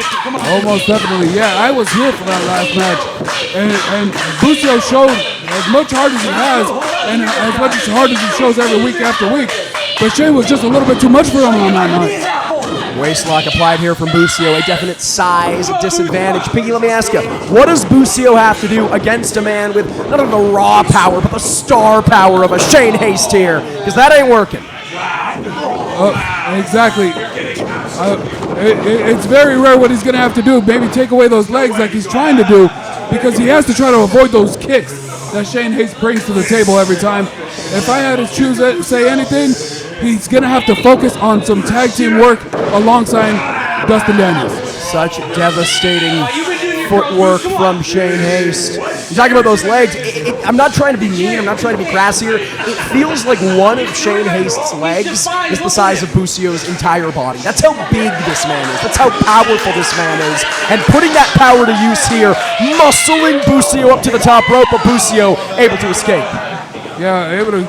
Almost definitely, yeah. I was here for that last match. And Busio showed as much heart as he has and as much heart as he shows every week after week. But Shane was just a little bit too much for him on that night. Waistlock applied here from Busio, a definite size disadvantage. Piggy, let me ask you, what does Busio have to do against a man with not only the raw power, but the star power of a Shane Haste here? Because that ain't working. Exactly. It's very rare what he's going to have to do. Maybe take away those legs like he's trying to do, because he has to try to avoid those kicks that Shane Haste brings to the table every time. If I had to choose it, say anything, he's going to have to focus on some tag team work alongside Dustin Daniels. Such devastating footwork from Shane Haste. You're talking about those legs. I'm not trying to be mean. I'm not trying to be crass here. It feels like one of Shane Haste's legs is the size of Busio's entire body. That's how big this man is. That's how powerful this man is. And putting that power to use here, muscling Busio up to the top rope, but Busio able to escape. Yeah, able to,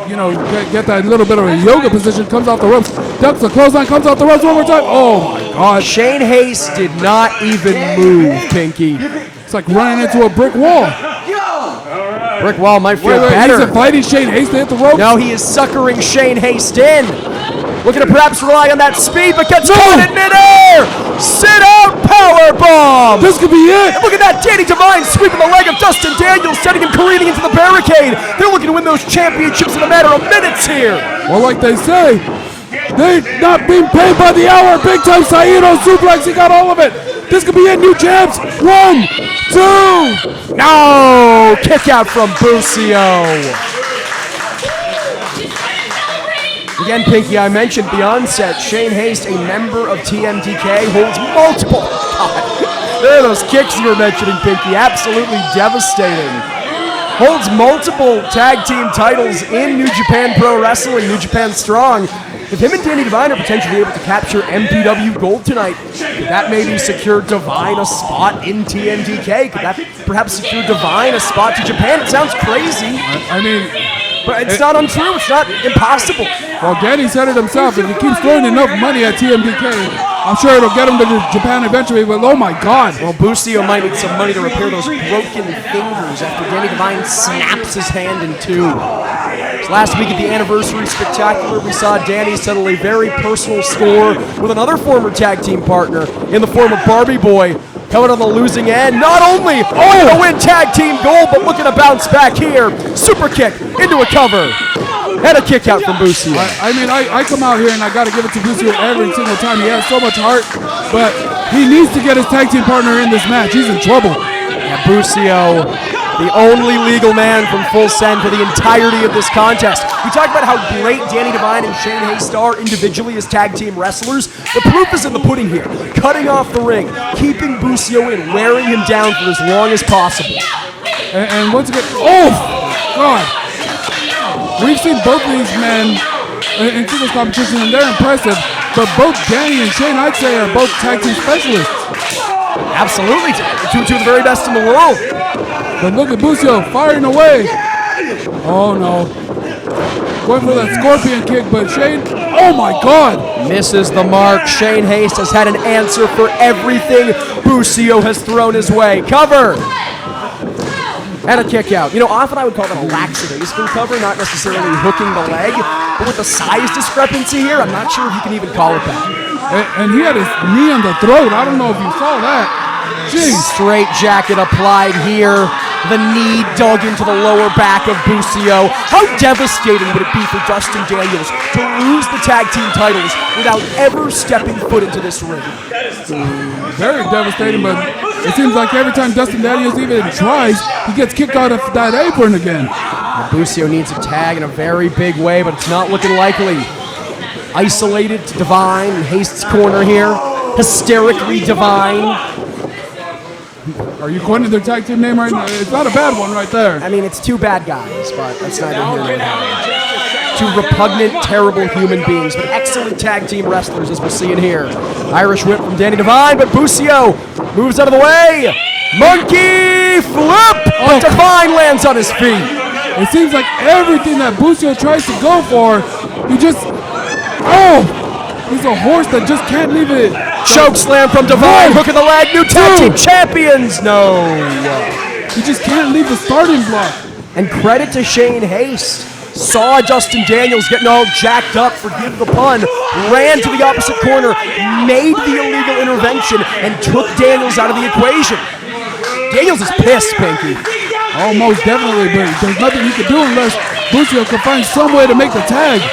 get that little bit of a yoga position, comes off the ropes, ducks the clothesline, comes off the ropes one more time. Oh my God. Shane Haste did not even move, Pinky. It's like running into a brick wall. Brick wall might feel better. He's inviting Shane Haste to hit the ropes. No, he is suckering Shane Haste in. Looking to perhaps rely on that speed, but gets caught in midair. Sit out powerbomb. This could be it. And look at that, Danny Devine sweeping the leg of Dustin Daniels, sending him careening into the barricade. They're looking to win those championships in a matter of minutes here. Well, like they say, they're not being paid by the hour. Big time Saito suplex, he got all of it. This could be it, new champs. 1, 2. No, kick out from Busio. Again, Pinky, I mentioned the onset. Shane Haste, a member of TMDK, holds multiple. God, there are those kicks you were mentioning, Pinky. Absolutely devastating. Holds multiple tag team titles in New Japan Pro Wrestling, New Japan Strong. If him and Danny Devine are potentially able to capture MPW gold tonight, could that maybe secure Devine a spot in TMDK? Could that perhaps secure Devine a spot to Japan? It sounds crazy. I mean, but it's not untrue. It's not impossible. Well, Danny said it himself. If he keeps throwing enough money at TMDK, I'm sure it'll get him to Japan eventually. But oh my God. Well, Busio might need some money to repair those broken fingers after Danny Devine snaps his hand in two. So last week at the Anniversary Spectacular, we saw Danny settle a very personal score with another former tag team partner in the form of Barbie Boy. Coming on the losing end, not only going to win tag team gold, but looking to bounce back here. Super kick into a cover. And a kick out from Busio. I come out here and I got to give it to Busio every single time. He has so much heart, but he needs to get his tag team partner in this match. He's in trouble. Yeah, Busio, the only legal man from Full Send for the entirety of this contest. We talked about how great Danny Devine and Shane Haste are individually as tag team wrestlers. The proof is in the pudding here. Cutting off the ring, keeping Busio in, wearing him down for as long as possible. And once again, oh, God. We've seen both of these men in singles competition, and they're impressive. But both Danny and Shane, I'd say, are both tag team specialists. Absolutely. Two of the very best in the world. But look at Busio firing away. Oh, no. Going for that scorpion kick, but Shane, oh, my God. Misses the mark. Shane Haste has had an answer for everything Busio has thrown his way. Cover. And a kick out. Often I would call that a lackadaisical cover, not necessarily hooking the leg. But with the size discrepancy here, I'm not sure if you can even call it that. And he had his knee on the throat. I don't know if you saw that. Jeez. Straight jacket applied here. The knee dug into the lower back of Busio. How devastating would it be for Dustin Daniels to lose the tag team titles without ever stepping foot into this ring? Very devastating, but it seems like every time Dustin Daniels even tries, he gets kicked out of that apron again. Busio needs a tag in a very big way, but it's not looking likely. Isolated to Devine in Haste's corner here. Hysterically Devine. Are you quoting their tag team name right now? It's not a bad one right there. I mean, it's two bad guys, but that's neither here nor there. Two repugnant, terrible human beings, but excellent tag team wrestlers, as we'll see in here. Irish whip from Danny Devine, but Busio moves out of the way. Monkey flip, but Devine lands on his feet. It seems like everything that Busio tries to go for, he just, he's a horse that just can't leave it. Choke slam from Devine, hook in the leg, new tag team champions. No. He just can't leave the starting block. And credit to Shane Haste. Saw Dustin Daniels getting all jacked up, forgive the pun, ran to the opposite corner, made the illegal intervention, and took Daniels out of the equation. Daniels is pissed, Pinky. Oh, most definitely, but there's nothing he can do unless Busio can find some way to make the tag.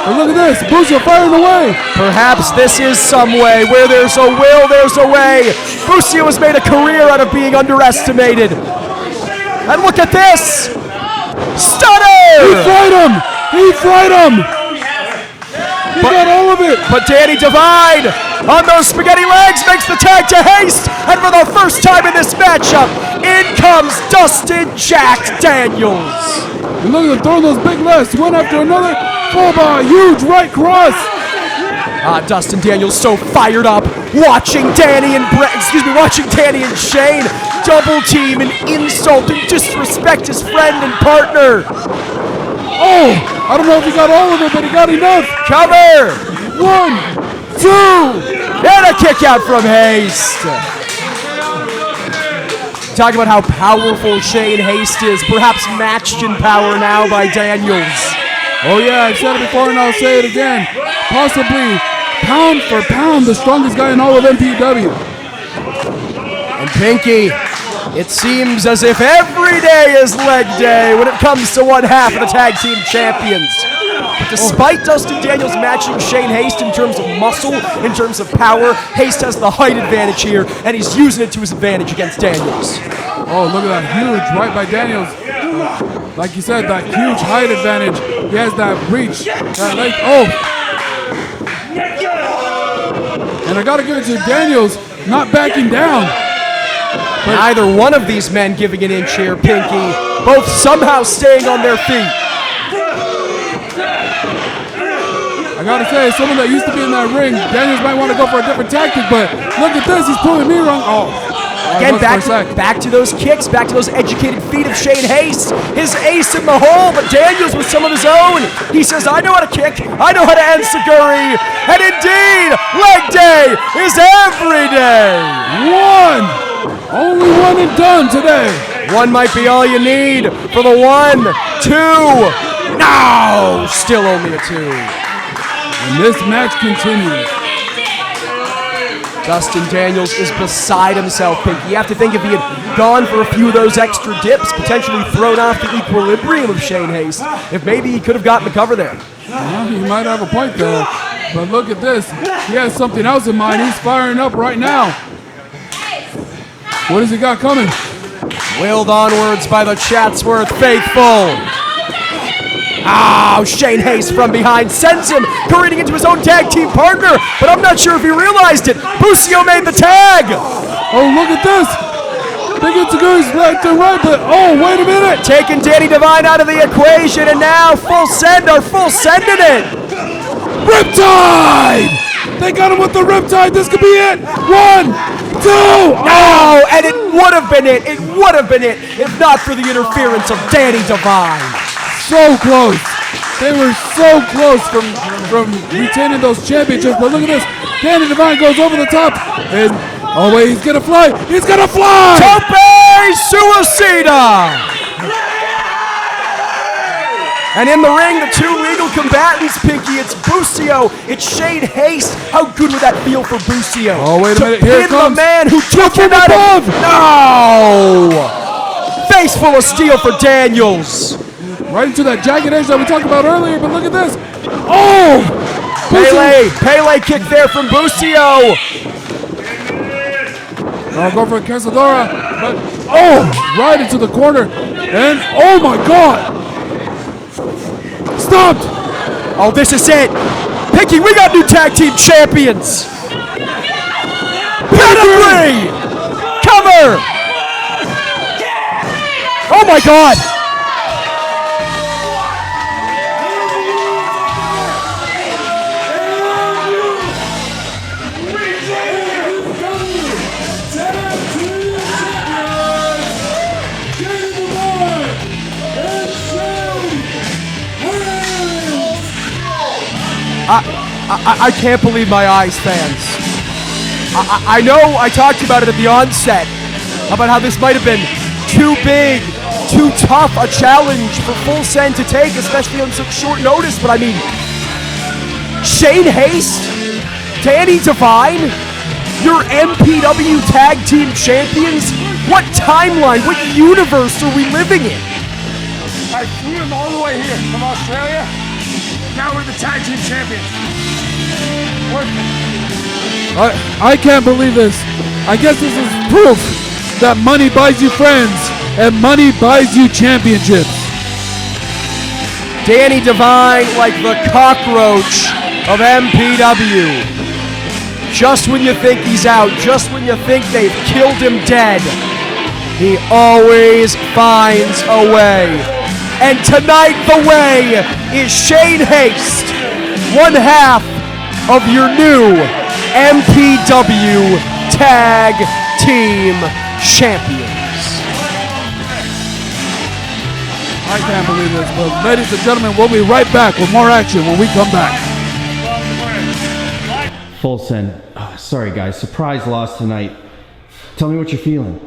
But look at this, Busio firing away. Perhaps this is some way. Where there's a will, there's a way. Busio has made a career out of being underestimated. And look at this. Stunner! He fried him! He fried him! He got all of it! But Danny Devine on those spaghetti legs makes the tag to Haste, and for the first time in this matchup, in comes Dustin Jack Daniels. And look at him throwing those big lefts, one after another, followed by a huge right cross. Dustin Daniels so fired up, watching Danny and Shane double team and insult and disrespect his friend and partner. Oh, I don't know if he got all of it, but he got enough. Cover. 1, 2. And a kick out from Haste. Talk about how powerful Shane Haste is, perhaps matched in power now by Daniels. Oh yeah, I've said it before and I'll say it again. Possibly, pound for pound, the strongest guy in all of MPW. And Pinky, it seems as if every day is leg day when it comes to one half of the tag team champions. But despite Dustin Daniels matching Shane Haste in terms of muscle, in terms of power, Haste has the height advantage here, and he's using it to his advantage against Daniels. Oh, look at that huge right by Daniels. Like you said, that huge height advantage. He has that reach, that leg. Oh! And I gotta give it to Daniels, not backing down. But neither one of these men giving an inch here, Pinky. Both somehow staying on their feet. I gotta say, someone that used to be in that ring, Daniels might want to go for a different tactic, but look at this, he's pulling me wrong. Again, back to those kicks, back to those educated feet of Shane Haste. His ace in the hole, but Daniels with some of his own. He says, I know how to kick, I know how to end Seguri. And indeed, leg day is every day. Only one and done today. One might be all you need for the 1, 2. No, still only a 2. And this match continues. Dustin Daniels is beside himself, Pinky. You have to think if he had gone for a few of those extra dips, potentially thrown off the equilibrium of Shane Haste, if maybe he could have gotten the cover there. Well, he might have a point there. But look at this. He has something else in mind. He's firing up right now. What has he got coming? Willed onwards by the Chatsworth faithful. Shane Haste from behind sends him careening into his own tag team partner, but I'm not sure if he realized it. Busio made the tag. Oh, look at this. Big Itsuguri's left and right, but wait a minute. Taking Danny Devine out of the equation, and now full sending it. Riptide! They got him with the Riptide. This could be it. 1, 2. No, and it would have been it. It would have been it if not for the interference of Danny Devine. So close. They were so close from retaining those championships. But look at this. Danny Devine goes over the top. And, wait, he's going to fly. He's going to fly. Tope Suicida. And in the ring, the two legal combatants, Pinky, it's Busio, it's Shane Haste. How good would that feel for Busio? Oh, wait a minute, here it comes. The man who took him out of... No! Face full of steel for Daniels. Right into that jagged edge that we talked about earlier, but look at this. Pele kick there from Busio. Go for a Casadora, but right into the corner. And, oh my God. Stopped! Oh, this is it! Pinky, we got new tag team champions! Pedigree! Cover! Oh my God! I can't believe my eyes, fans. I know I talked about it at the onset, about how this might have been too big, too tough a challenge for Full Send to take, especially on such short notice, but I mean, Shane Haste, Danny Devine, your MPW Tag Team Champions? What timeline, what universe are we living in? I flew him all the way here from Australia. Now we're the tag team champions. I can't believe this. I guess this is proof that money buys you friends and money buys you championships. Danny Devine like the cockroach of MPW. Just when you think he's out, just when you think they've killed him dead, he always finds a way. And tonight the way is Shane Haste, one half of your new MPW Tag Team Champions. I can't believe this, but ladies and gentlemen, we'll be right back with more action when we come back. Full Send. Sorry, guys. Surprise loss tonight. Tell me what you're feeling.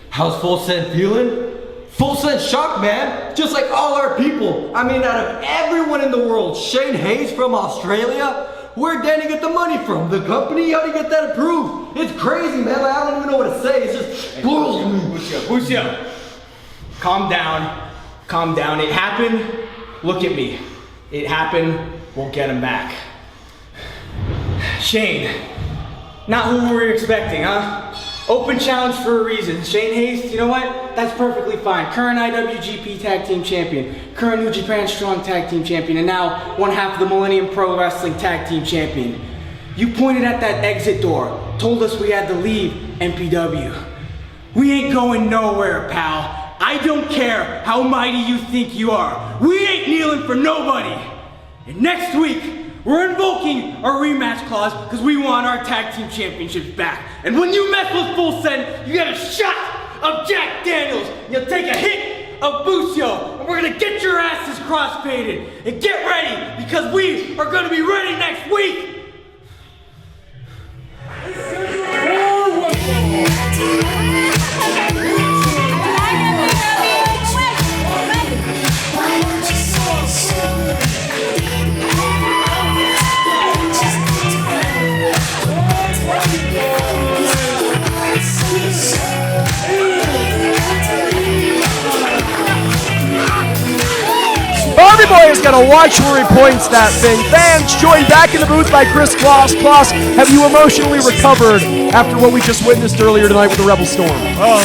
How's Full Send feeling? Full Send shocked, man. Just like all our people. I mean, out of everyone in the world, Shane Haste from Australia. Where'd Danny get the money from? The company? How'd he get that approved? It's crazy, man. Like, I don't even know what to say. It's just blows me. Lucio, calm down. Calm down. It happened. Look at me. It happened. We'll get him back. Shane, not who we were expecting, huh? Open challenge for a reason. Shane Haste, you know what? That's perfectly fine. Current IWGP Tag Team Champion, current New Japan Strong Tag Team Champion, and now one half of the Millennium Pro Wrestling Tag Team Champion. You pointed at that exit door, told us we had to leave MPW. We ain't going nowhere, pal. I don't care how mighty you think you are. We ain't kneeling for nobody. And next week, we're invoking our rematch clause because we want our tag team championships back. And when you mess with Full Send, you get a shot of Jack Daniels. You'll take a hit of Bucio. And we're going to get your asses cross-faded. And get ready because we are going to be ready next week. Bobby Boy is going to watch where he points that thing. Fans, joined back in the booth by Chris Kloss. Kloss, have you emotionally recovered after what we just witnessed earlier tonight with the Rebel Storm? Well,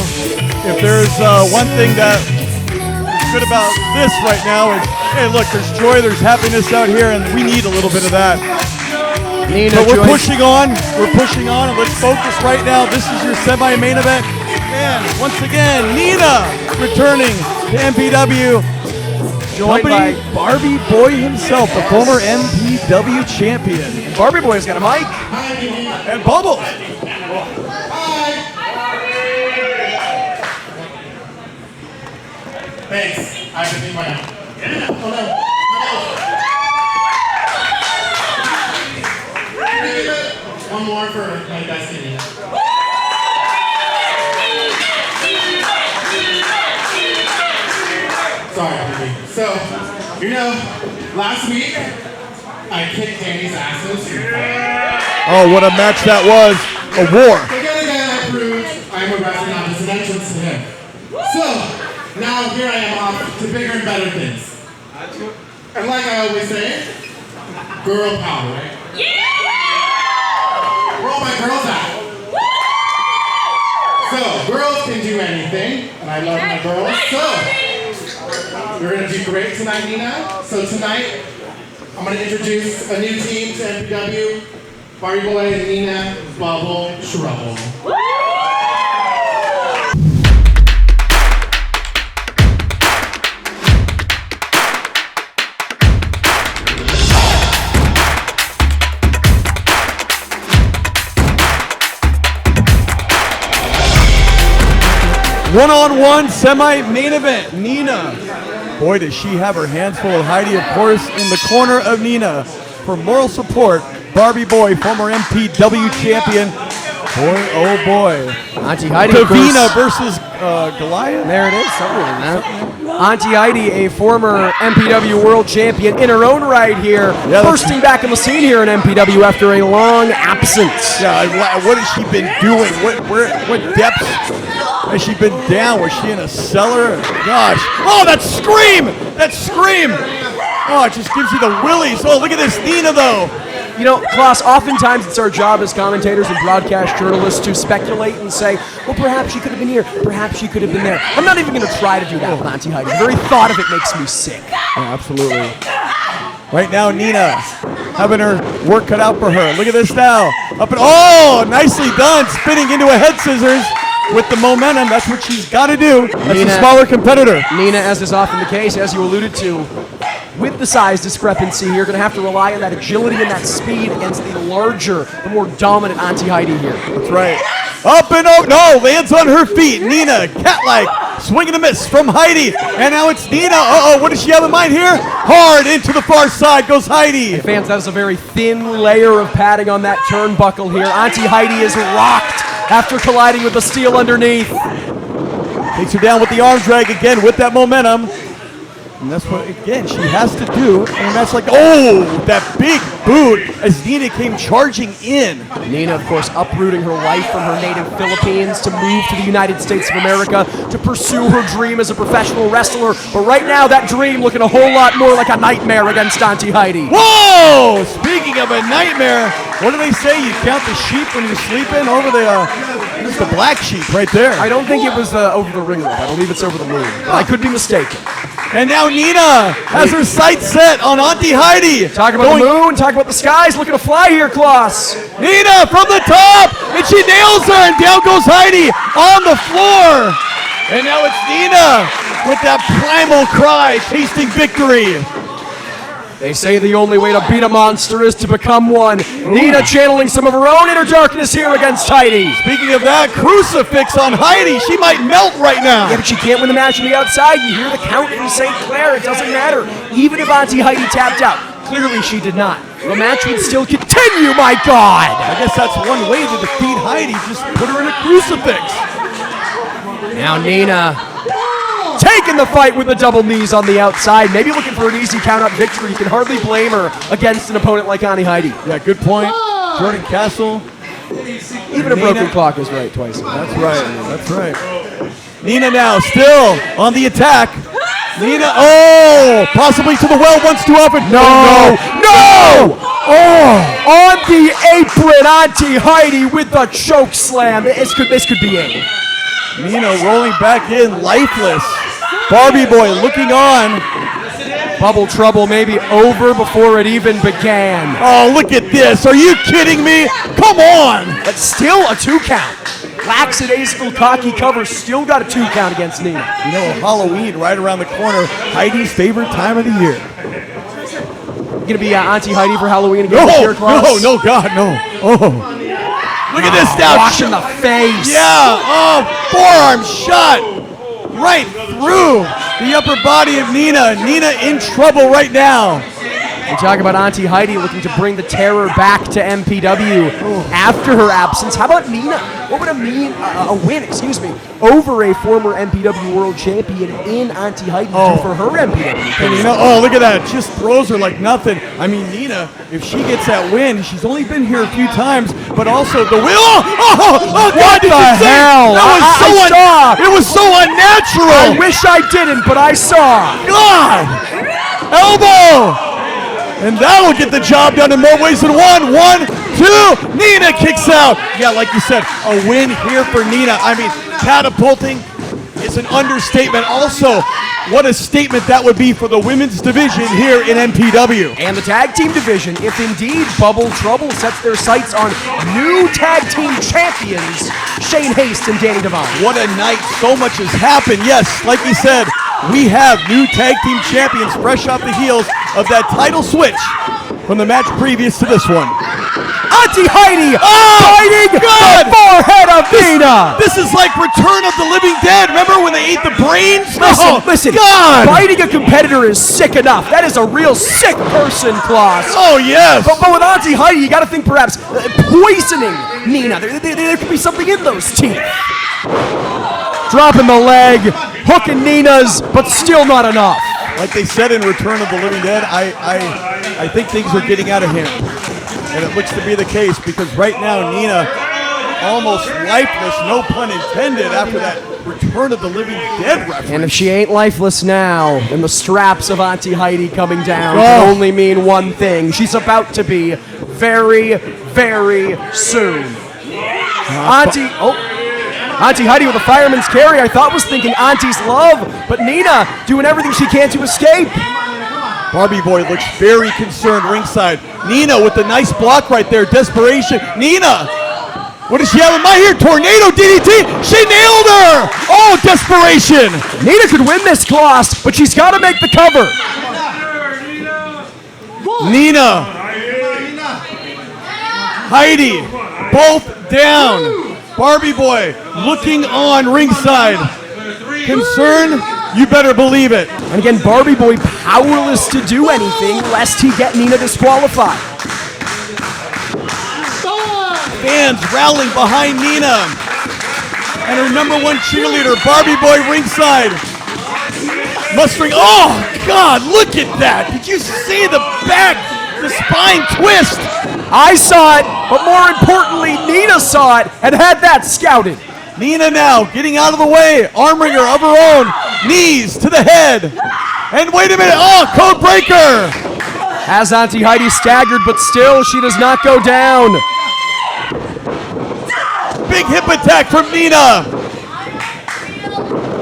if there's one thing that is good about this right now is, hey, look, there's joy, there's happiness out here, and we need a little bit of that. Nina, but we're pushing on, and let's focus right now. This is your semi-main event. And once again, Nina returning to MPW. Joined by Barbie Boy himself, the former MPW champion. Barbie Boy's got a mic. And Bubbles. Thanks. I can think my own. Yeah. Oh no. One more for my destiny. Sorry, baby. So, last week I kicked Danny's asses. Oh, what a match that was. A war. Again, I proved I'm a wrestler, not just an entrance to him. So, now here I am off to bigger and better things. And like I always say, girl power, right? Yeah! Where all my girls at? So, girls can do anything, and I love my girls. So, we're going to do great tonight, Nina. So tonight, I'm going to introduce a new team to MPW. Barbie Boy, Nina, Bubble, Trouble. One-on-one semi-main event. Nina. Boy, does she have her hands full of Heidi, of course, in the corner of Nina. for moral support. Barbie Boy, former MPW champion. Boy, oh boy. Auntie Heidi, Davina versus Goliath. There it is, something like that. Auntie Heidi, a former MPW world champion in her own right here, bursting back in the scene here in MPW after a long absence. Yeah, what has she been doing? What depths has she been down? Was she in a cellar? Gosh. Oh, that scream! That scream! Oh, it just gives you the willies. Oh, look at this Nina, though. You know, Klaus, oftentimes it's our job as commentators and broadcast journalists to speculate and say, well, perhaps she could have been here, perhaps she could have been there. I'm not even going to try to do that with Auntie Heidi. The very thought of it makes me sick. Yeah, absolutely. Right now, Nina having her work cut out for her. Look at this now. Up and oh, nicely done. Spinning into a head scissors with the momentum. That's what she's got to do. That's a smaller competitor. Nina, as is often the case, as you alluded to, with the size discrepancy here, going to have to rely on that agility and that speed against the larger, the more dominant Auntie Heidi here. That's right. Up and over. No, lands on her feet. Nina, cat-like, swinging a miss from Heidi. And now it's Nina. Uh-oh, what does she have in mind here? Hard into the far side goes Heidi. And fans, that is a very thin layer of padding on that turnbuckle here. Auntie Heidi is rocked after colliding with the steel underneath. Takes her down with the arm drag again with that momentum. And that's what, again, she has to do. And that's like, oh, that big boot as Nina came charging in. Nina, of course, uprooting her life from her native Philippines to move to the United States of America to pursue her dream as a professional wrestler. But right now, that dream looking a whole lot more like a nightmare against Auntie Heidi. Whoa! Speaking of a nightmare, what do they say? You count the sheep when you're sleeping? Over the, it's the black sheep right there. I don't think it was over the ring rope. I believe it's over the moon. I could be mistaken. And now Nina has her sights set on Auntie Heidi. Talk about the moon, talk about the skies, looking to fly here, Klaus. Nina from the top, and she nails her, and down goes Heidi on the floor. And now it's Nina with that primal cry, tasting victory. They say the only way to beat a monster is to become one. Nina channeling some of her own inner darkness here against Heidi. Speaking of that, crucifix on Heidi. She might melt right now. Yeah, but she can't win the match from the outside. You hear the count from St. Clair. It doesn't matter. Even if Auntie Heidi tapped out. Clearly she did not. The match would still continue, my God. I guess that's one way to defeat Heidi. Just put her in a crucifix. Now Nina taking the fight with the double knees on the outside. Maybe looking for an easy count-out victory. You can hardly blame her against an opponent like Auntie Heidi. Yeah, good point. Jordan Castle. Even a broken clock is right twice. That's right. That's right. Nina now still on the attack. Nina, oh, possibly to the well once too often. No. Oh, on the apron, Auntie Heidi with the choke slam. This could be it. Nina rolling back in, lifeless. Barbie Boy looking on. Bubble trouble maybe over before it even began. Oh, look at this. Are you kidding me? Come on. But still a 2 count. Lackadaisical cocky cover still got a 2 count against Nina. You know, Halloween right around the corner. Heidi's favorite time of the year. Gonna be Auntie Heidi for Halloween again this year, Klaus? No, God, no. Oh. Look at this now. Wash in the face. Yeah. Oh, forearm shot right through the upper body of Nina. Nina in trouble right now. We talk about Auntie Heidi looking to bring the terror back to MPW after her absence. How about Nina? What would a win, over a former MPW world champion in Auntie Heidi do for her MPW? Oh, look at that. Just throws her like nothing. I mean, Nina, if she gets that win, she's only been here a few times, but also the win. Oh, God, what the hell? It was so unnatural. I wish I didn't, but I saw. God. Elbow. And that'll get the job done in more ways than one. 1, 2. Nina kicks out. Yeah, like you said, a win here for Nina. I mean, catapulting is an understatement. Also, what a statement that would be for the women's division here in MPW. And the tag team division, if indeed Bubble Trouble sets their sights on new tag team champions, Shane Haste and Danny Devine. What a night. So much has happened. Yes, like you said, we have new tag team champions fresh off the heels of that title switch from the match previous to this one. Auntie Heidi biting the forehead of Nina. This is like Return of the Living Dead. Remember when they ate the brains? Listen, God. Biting a competitor is sick enough. That is a real sick person, Klaus. Oh, yes. But with Auntie Heidi, you got to think perhaps poisoning Nina. There could be something in those teeth. Dropping the leg, hooking Nina's, but still not enough. Like they said in Return of the Living Dead, I think things are getting out of hand. And it looks to be the case because right now Nina almost lifeless, no pun intended, after that Return of the Living Dead reference. And if she ain't lifeless now, then the straps of Auntie Heidi coming down can only mean one thing. She's about to be very, very soon. Auntie Heidi with a fireman's carry, I thought was thinking Auntie's love, but Nina doing everything she can to escape. Barbie Boy looks very concerned ringside. Nina with the nice block right there, desperation. Nina, what does she have in mind here? Tornado DDT, she nailed her! Oh, desperation! Nina could win this, Klaus, but she's got to make the cover. Nina, Heidi, both down. Barbie Boy looking on ringside. Concern, you better believe it. And again, Barbie Boy powerless to do anything lest he get Nina disqualified. Fans rallying behind Nina. And her number one cheerleader, Barbie Boy ringside. Mustering, oh God, look at that. Did you see the back, the spine twist? I saw it, but more importantly, Nina saw it and had that scouted. Nina now getting out of the way, arm wringer of her own, knees to the head. And wait a minute, oh, code breaker. Has Auntie Heidi staggered, but still she does not go down. Big hip attack from Nina.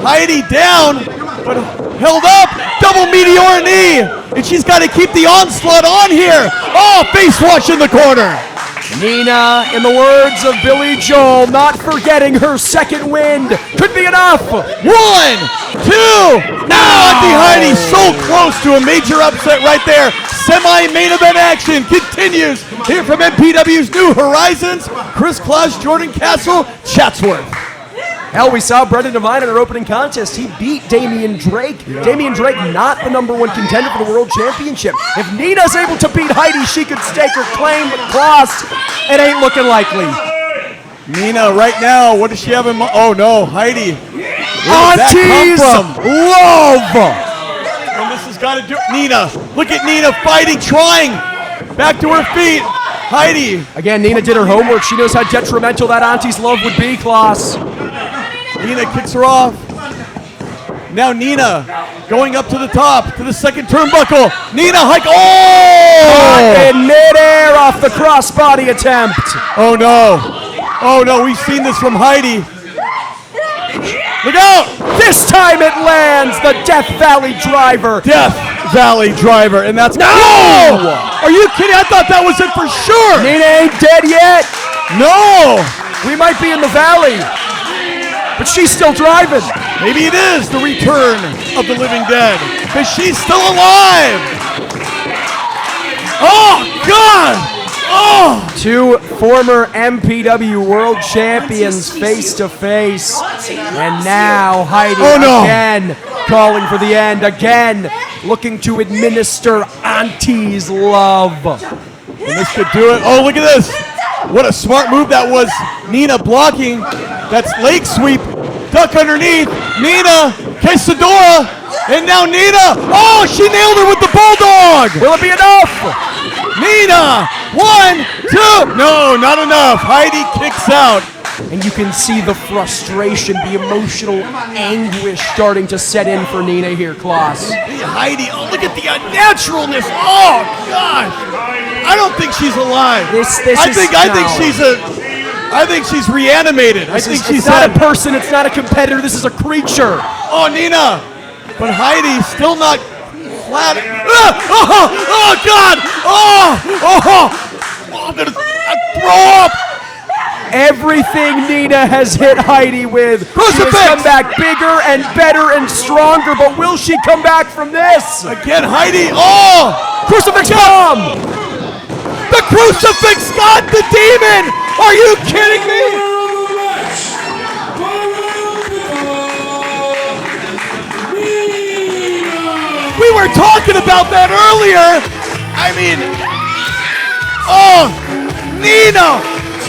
Heidi down, but held up, double meteor knee. And she's got to keep the onslaught on here. Oh, face wash in the corner. Nina, in the words of Billy Joel, not forgetting her second wind. Could be enough. 1, 2. Now Auntie Heidi so close to a major upset right there. Semi-main event action continues here from MPW's New Horizons. Chris Klaus, Jordan Castle, Chatsworth. Hell, we saw Brendan Devine in her opening contest. He beat Damian Drake. Yeah. Damian Drake not the number one contender for the World Championship. If Nina's able to beat Heidi, she could stake her claim, but Klaus, it ain't looking likely. Nina, right now, what does she have in mind? Oh no, Heidi. Auntie's love. And this has got to do, Nina, look at Nina fighting, trying. Back to her feet. Heidi. Again, Nina did her homework. She knows how detrimental that Auntie's love would be, Klaus. Nina kicks her off. Now Nina going up to the top, to the second turnbuckle. Nina hike, Caught in midair off the crossbody attempt. Oh no, we've seen this from Heidi. Look out! This time it lands, the Death Valley Driver. Death Valley Driver, and that's... No! Are you kidding? I thought that was it for sure. Nina ain't dead yet. No! We might be in the valley, but she's still driving. Maybe it is the return of the living dead, because she's still alive. Oh, God! Oh! Two former MPW world champions face to face. And now Heidi again calling for the end, again looking to administer Auntie's love. And this could do it. Oh, look at this. What a smart move that was. Nina blocking. That's leg sweep. Duck underneath. Nina, quesadora. And now Nina. Oh, she nailed her with the bulldog. Will it be enough? Nina, 1, 2. No, not enough. Heidi kicks out. And you can see the frustration, the emotional anguish starting to set in for Nina here, Klaus. Heidi, oh, look at the unnaturalness. Oh, gosh. I don't think she's alive. I think she's reanimated. It's not a person, it's not a competitor, this is a creature. Oh, Nina. But Heidi still not flat. Oh, God. I'm going to throw up. Everything Nina has hit Heidi with. She has come back bigger and better and stronger, but will she come back from this? Again, Heidi. Oh! Crucifix bomb! The crucifix got the demon! Are you kidding me? We were talking about that earlier. I mean, oh, Nina,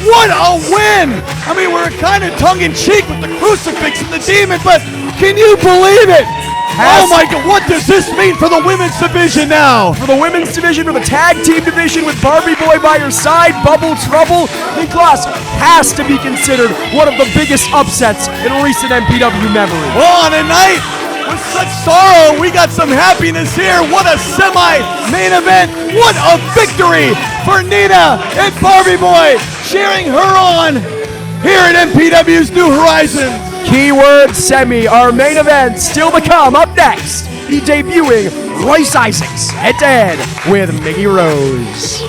what a win. I mean, we're kind of tongue-in-cheek with the crucifix and the demon, but can you believe it? Oh my God, what does this mean for the women's division now? For the women's division, for the tag team division with Barbie Boy by your side, Bubble Trouble, Niklas has to be considered one of the biggest upsets in recent MPW memory. Well, on a night with such sorrow, we got some happiness here. What a semi-main event. What a victory for Nina and Barbie Boy, cheering her on here at MPW's New Horizons. Keyword semi, our main event still to come. Up next, he debuting Royce Isaacs head-to-head with Miggy Rose.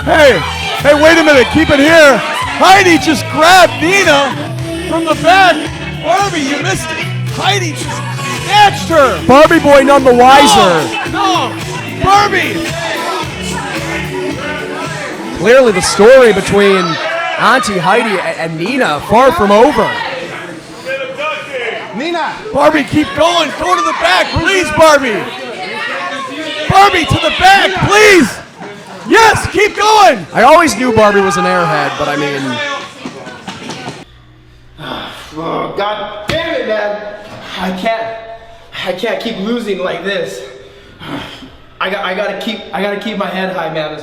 Hey, wait a minute, keep it here. Heidi just grabbed Nina from the back. Barbie, you missed it. Heidi just snatched her. Barbie Boy none the wiser. No, Barbie. Clearly the story between Auntie, Heidi, and Nina far from over. Nina. Barbie, keep going. Go to the back, please, Barbie. Barbie, to the back, please. Yes, keep going. I always knew Barbie was an airhead, but I mean... Oh, God damn it, man. I can't keep losing like this. I gotta keep my head high, man.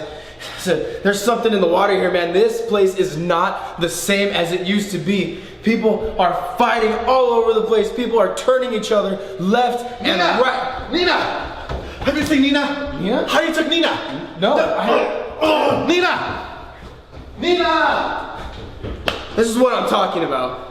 There's something in the water here, man. This place is not the same as it used to be. People are fighting all over the place. People are turning each other left and right. Nina! Have you seen Nina? Nina? Heidi took Nina! No. Nina! Nina! This is what I'm talking about.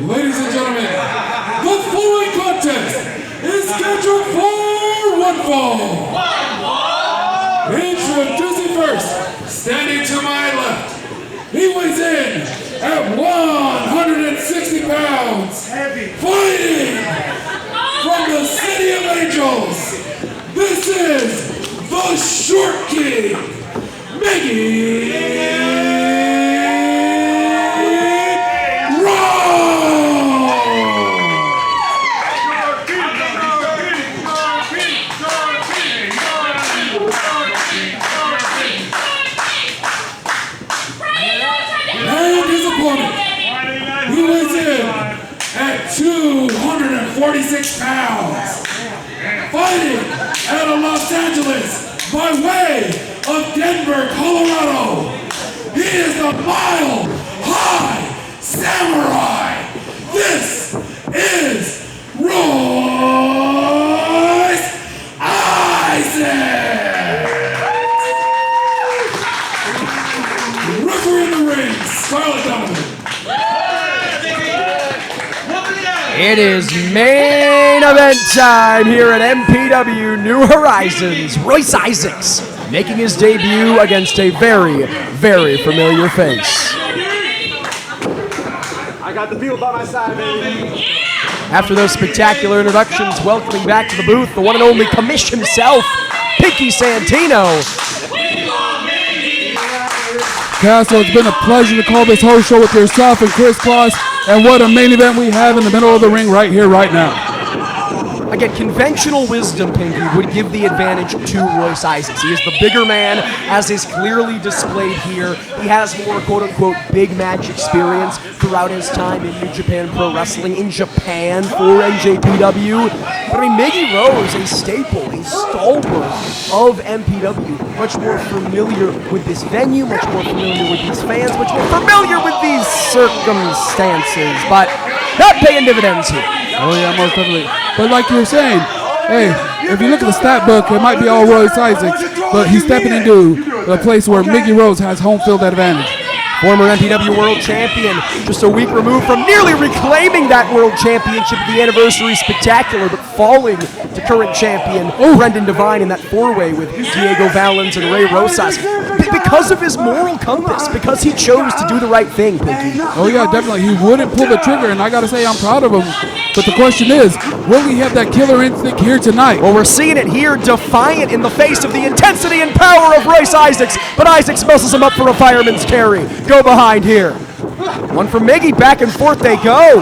Ladies and gentlemen, the following contest is scheduled for one fall. Introducing first, standing to my left, he weighs in at 160 pounds, fighting from the City of Angels. This is the Short King, Miggy. He weighs in at 246 pounds, fighting out of Los Angeles by way of Denver, Colorado. He is the Mile High Samurai. This is Royce Isaacs. Referee in the ring, Scarlett Donovan. It is main event time here at MPW New Horizons. Royce Isaacs making his debut against a very, very familiar face. I got the people by my side, baby. After those spectacular introductions, welcoming back to the booth the one and only commish himself, Pinky Santino. Castle, it's been a pleasure to call this whole show with yourself and Chris Kloss, and what a main event we have in the middle of the ring right here, right now. again, conventional wisdom, Pinky, would give the advantage to Royce Isaacs. He is the bigger man, as is clearly displayed here. He has more quote-unquote big match experience throughout his time in New Japan Pro Wrestling, in Japan for NJPW. But I mean, Miggy Rose, a staple, a stalwart of MPW, much more familiar with this venue, much more familiar with these fans, much more familiar with these circumstances, but not paying dividends here. Oh yeah, most definitely. But like you were saying, hey, if you look at the stat book, it might be all Royce Isaacs, but he's stepping into a place where Miggy Rose has home field advantage. Former MPW World Champion, just a week removed from nearly reclaiming that World Championship at the Anniversary Spectacular, but falling to current champion Brendan Devine in that four-way with Diego Valens and Ray Rosas. Because of his moral compass, because he chose to do the right thing, Pinky. Oh yeah, definitely. He wouldn't pull the trigger, and I gotta say I'm proud of him. But the question is, will he have that killer instinct here tonight? Well, we're seeing it here, defiant in the face of the intensity and power of Royce Isaacs, but Isaacs muscles him up for a fireman's carry. Go behind here. One from Miggy, back and forth they go.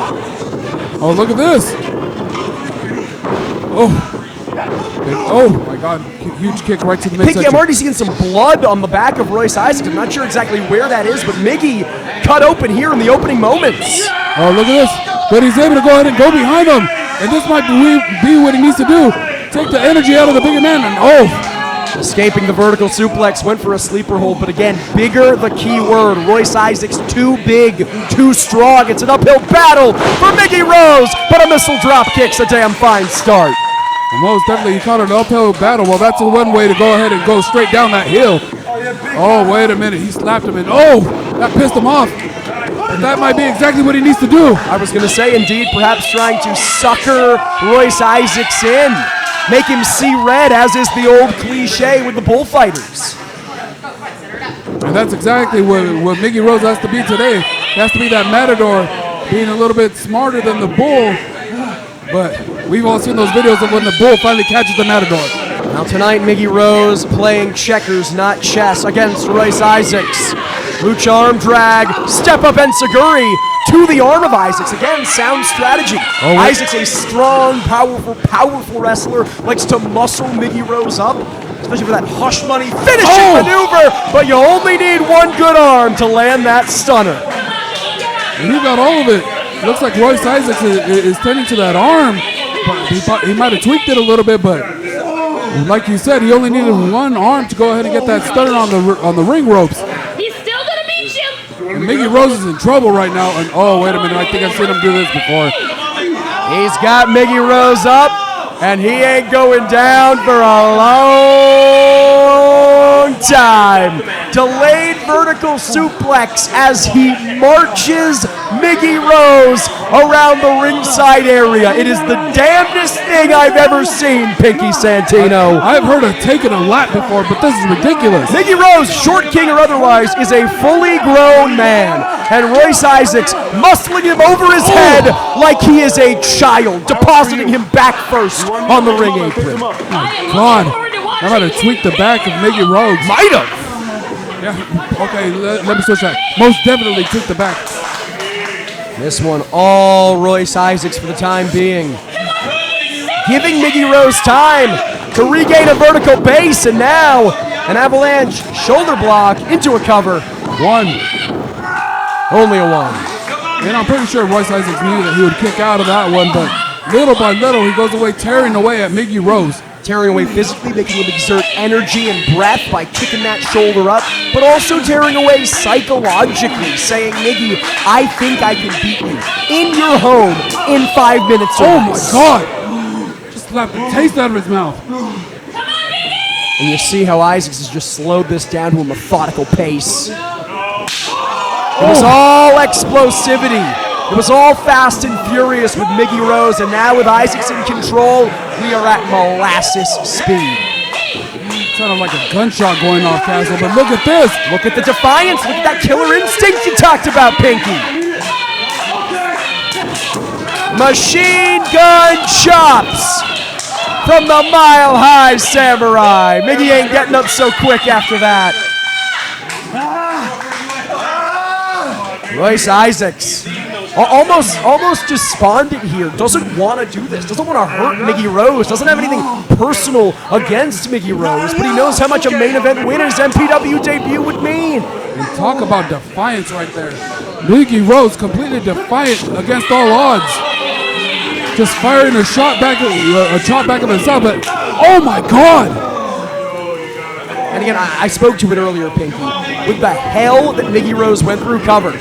Oh, look at this. Oh my God, huge kick right to the midsection. Pinky, I'm already seeing some blood on the back of Royce Isaacs. I'm not sure exactly where that is, but Miggy cut open here in the opening moments. Oh, look at this. But he's able to go ahead and go behind him. And this might be what he needs to do. Take the energy out of the bigger man. And escaping the vertical suplex, went for a sleeper hold, but again, bigger the key word. Royce Isaacs too big, too strong. It's an uphill battle for Miggy Rose, but a missile drop kick's a damn fine start. Well, most definitely, he caught an uphill battle. Well, that's the one way to go ahead and go straight down that hill. Oh, wait a minute. He slapped him, and that pissed him off. And that might be exactly what he needs to do. I was going to say, indeed, perhaps trying to sucker Royce Isaacs in. Make him see red, as is the old cliche with the bullfighters. And that's exactly what Miggy Rose has to be today. He has to be that matador, being a little bit smarter than the bull. But we've all seen those videos of when the bull finally catches the matador. Now tonight, Miggy Rose playing checkers, not chess, against Royce Isaacs. Lucha arm drag, step up enziguri to the arm of Isaacs. Again, sound strategy. Isaacs, a strong, powerful wrestler, likes to muscle Miggy Rose up, especially for that hush money finishing maneuver, but you only need one good arm to land that stunner. And he got all of it. Looks like Royce Isaacs is tending to that arm, but he might have tweaked it a little bit, but like you said, he only needed one arm to go ahead and get that stunner on the ring ropes. He's still gonna beat you. And Miggy Rose is in trouble right now, and wait a minute, I think I've seen him do this before. He's got Miggy Rose up, and he ain't going down for a long time. Delayed vertical suplex as he marches Miggy Rose around the ringside area. It is the damnedest thing I've ever seen, Pinky Santino. I've heard of taking a lap before, but this is ridiculous. Miggy Rose, short king or otherwise, is a fully grown man, and Royce Isaacs muscling him over his head like he is a child, depositing him back first on the ring apron. Oh God, I might have tweaked the back of Miggy Rose. Might have. Yeah, okay, let me switch that. Most definitely tweaked the back. This one, all Royce Isaacs for the time being. Giving Miggy Rose time to regain a vertical base, and now an avalanche shoulder block into a cover. One. Only a one. And I'm pretty sure Royce Isaacs knew that he would kick out of that one, but little by little, he goes away tearing away at Miggy Rose. Tearing away physically, making him exert energy and breath by kicking that shoulder up, but also tearing away psychologically, saying, Miggy, I think I can beat you in your home in 5 minutes or less. Oh my God! Just slapped the taste out of his mouth. And you see how Isaacs has just slowed this down to a methodical pace. It was all explosivity. It was all fast and furious with Miggy Rose, and now with Isaacs in control, we are at molasses speed. Sounded like a gunshot going off, Castle, but look at this. Look at the defiance. Look at that killer instinct you talked about, Pinky. Machine gun chops from the Mile High Samurai. Miggy ain't getting up so quick after that. Royce Isaacs Almost despondent here. Doesn't want to do this. Doesn't want to hurt Miggy Rose. Doesn't have anything personal against Miggy Rose, but he knows how much a main event winner's MPW debut would mean. And talk about defiance right there. Miggy Rose completely defiant against all odds. Just firing a shot back of himself, but oh my God! And again, I spoke to it earlier, Pinky. With the hell that Miggy Rose went through, covered.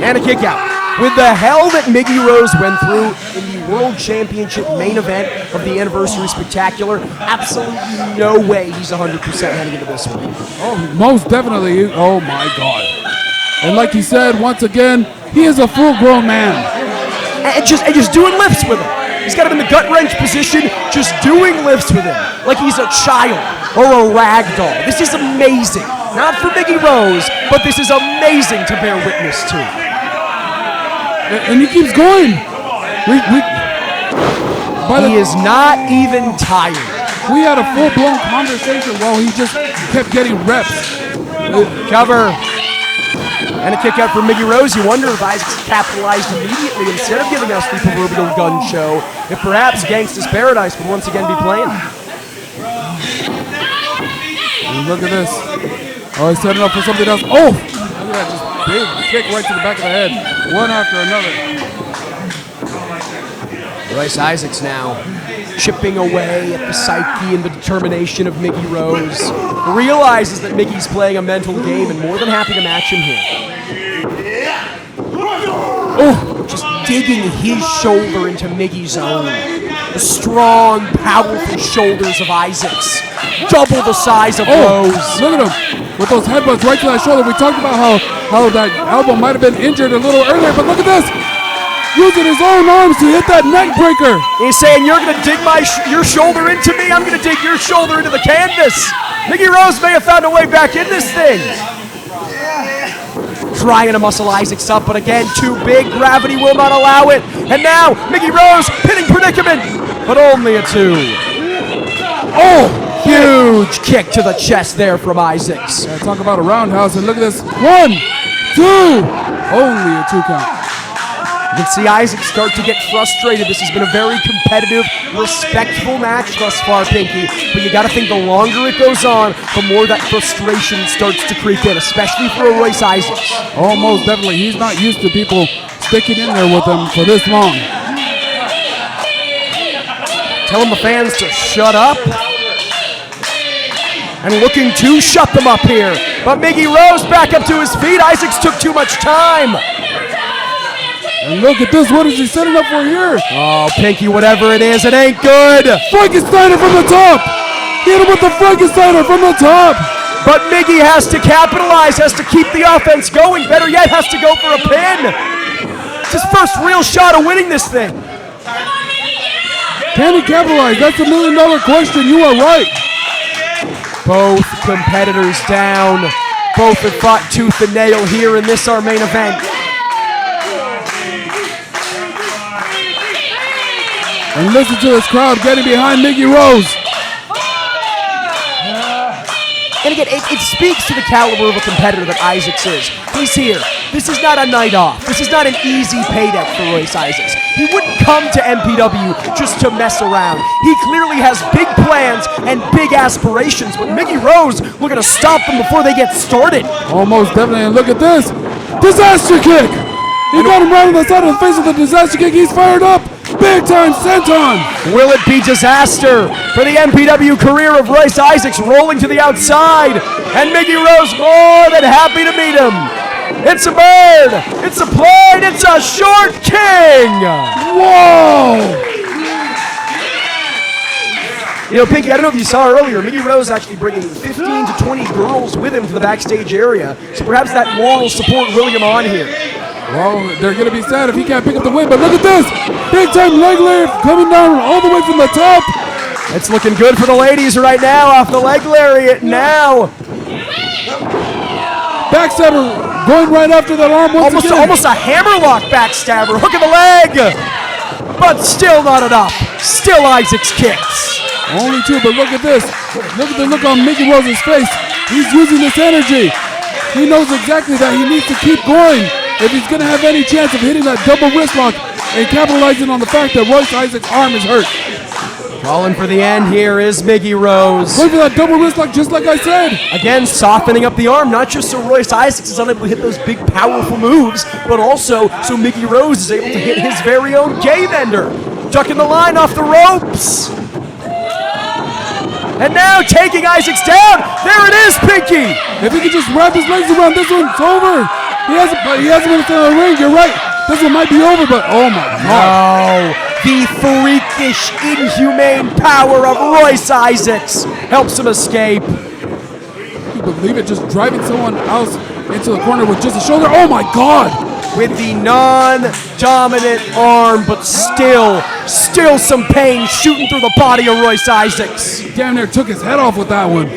And a kick out. With the hell that Miggy Rose went through in the World Championship main event of the Anniversary Spectacular, absolutely no way he's 100% heading into this one. Oh, most definitely. Oh my God. And like he said, once again, he is a full-grown man. And just doing lifts with him. He's got him in the gut-wrench position, just doing lifts with him. Like he's a child or a rag doll. This is amazing. Not for Miggy Rose, but this is amazing to bear witness to. And he keeps going. He is not even tired. We had a full-blown conversation while he just kept getting reps. Cover. And a kick out for Miggy Rose. You wonder if Isaacs capitalized immediately instead of giving us the proverbial gun show. If perhaps Gangsta's Paradise would once again be playing. And look at this. Oh, he's setting up for something else. Oh! Look at that, just big kick right to the back of the head. One after another. Royce Isaacs now chipping away at the psyche and the determination of Miggy Rose. Realizes that Miggy's playing a mental game and more than happy to match him here. Oh, just digging his shoulder into Miggy's own. The strong, powerful shoulders of Isaacs. Double the size of Rose. Look at him with those headbutts right to that shoulder. We talked about how that elbow might have been injured a little earlier, but look at this. Using his own arms to hit that neck breaker. He's saying, you're going to dig your shoulder into me, I'm going to dig your shoulder into the canvas. Miggy Rose may have found a way back in this thing. Trying to muscle Isaacs up, but again, too big. Gravity will not allow it. And now, Miggy Rose, pinning predicament, but only a 2. Oh, huge kick to the chest there from Isaacs. Yeah, talk about a roundhouse, and look at this. 1, 2, only a 2 count. You can see Isaac start to get frustrated. This has been a very competitive, respectful match thus far, Pinky. But you got to think the longer it goes on, the more that frustration starts to creep in, especially for a Royce Isaacs. Oh, most definitely. He's not used to people sticking in there with him for this long. Telling the fans to shut up. And looking to shut them up here. But Miggy Rose back up to his feet. Isaacs took too much time. And look at this, what is he setting up for here? Oh, Pinky, whatever it is, it ain't good. Frankensteiner from the top. Hit him with the Frankensteiner from the top. But Miggy has to capitalize, has to keep the offense going. Better yet, has to go for a pin. It's his first real shot of winning this thing. Can he capitalize? That's $1 million question. You are right. Both competitors down. Both have fought tooth and nail here in this our main event. And listen to this crowd getting behind Miggy Rose. And again, it speaks to the caliber of a competitor that Isaacs is. He's here. This is not a night off. This is not an easy payday for Royce Isaacs. He wouldn't come to MPW just to mess around. He clearly has big plans and big aspirations, but Miggy Rose looking to stop them before they get started. Almost definitely, and look at this. Disaster kick. He got him right on the side of the face of the disaster kick. He's fired up. Big time senton. Will it be disaster for the MPW career of Royce Isaacs rolling to the outside? And Miggy Rose more than happy to meet him. It's a bird. It's a plane. It's a short king. Whoa. You know, Pinky, I don't know if you saw earlier, Miggy Rose actually bringing 15 to 20 girls with him to the backstage area. So perhaps that moral support will him on here. Well, they're going to be sad if he can't pick up the win, but look at this. Big time leg lift coming down all the way from the top. It's looking good for the ladies right now off the leg lariat now. Backstabber going right after that arm once again. Almost a hammerlock backstabber, hook of the leg. But still not enough. Still Isaacs kicks. Only 2, but look at this. Look at the look on Miggy Rose's face. He's using this energy. He knows exactly that he needs to keep going. if he's going to have any chance of hitting that double wrist lock and capitalizing on the fact that Royce Isaac's arm is hurt. Calling for the end here is Miggy Rose. Going for that double wrist lock just like I said. Again, softening up the arm, not just so Royce Isaacs is unable to hit those big, powerful moves, but also so Miggy Rose is able to hit his very own game ender. Ducking the line off the ropes. And now taking Isaacs down. There it is, Pinky. If he could just wrap his legs around this one, it's over. He hasn't been in the ring. You're right. This one might be over, but oh my God. Oh, the freakish, inhumane power of Royce Isaacs helps him escape. Can you believe it? Just driving someone else into the corner with just a shoulder. Oh my God. With the non-dominant arm, but still some pain shooting through the body of Royce Isaacs. Damn near took his head off with that one.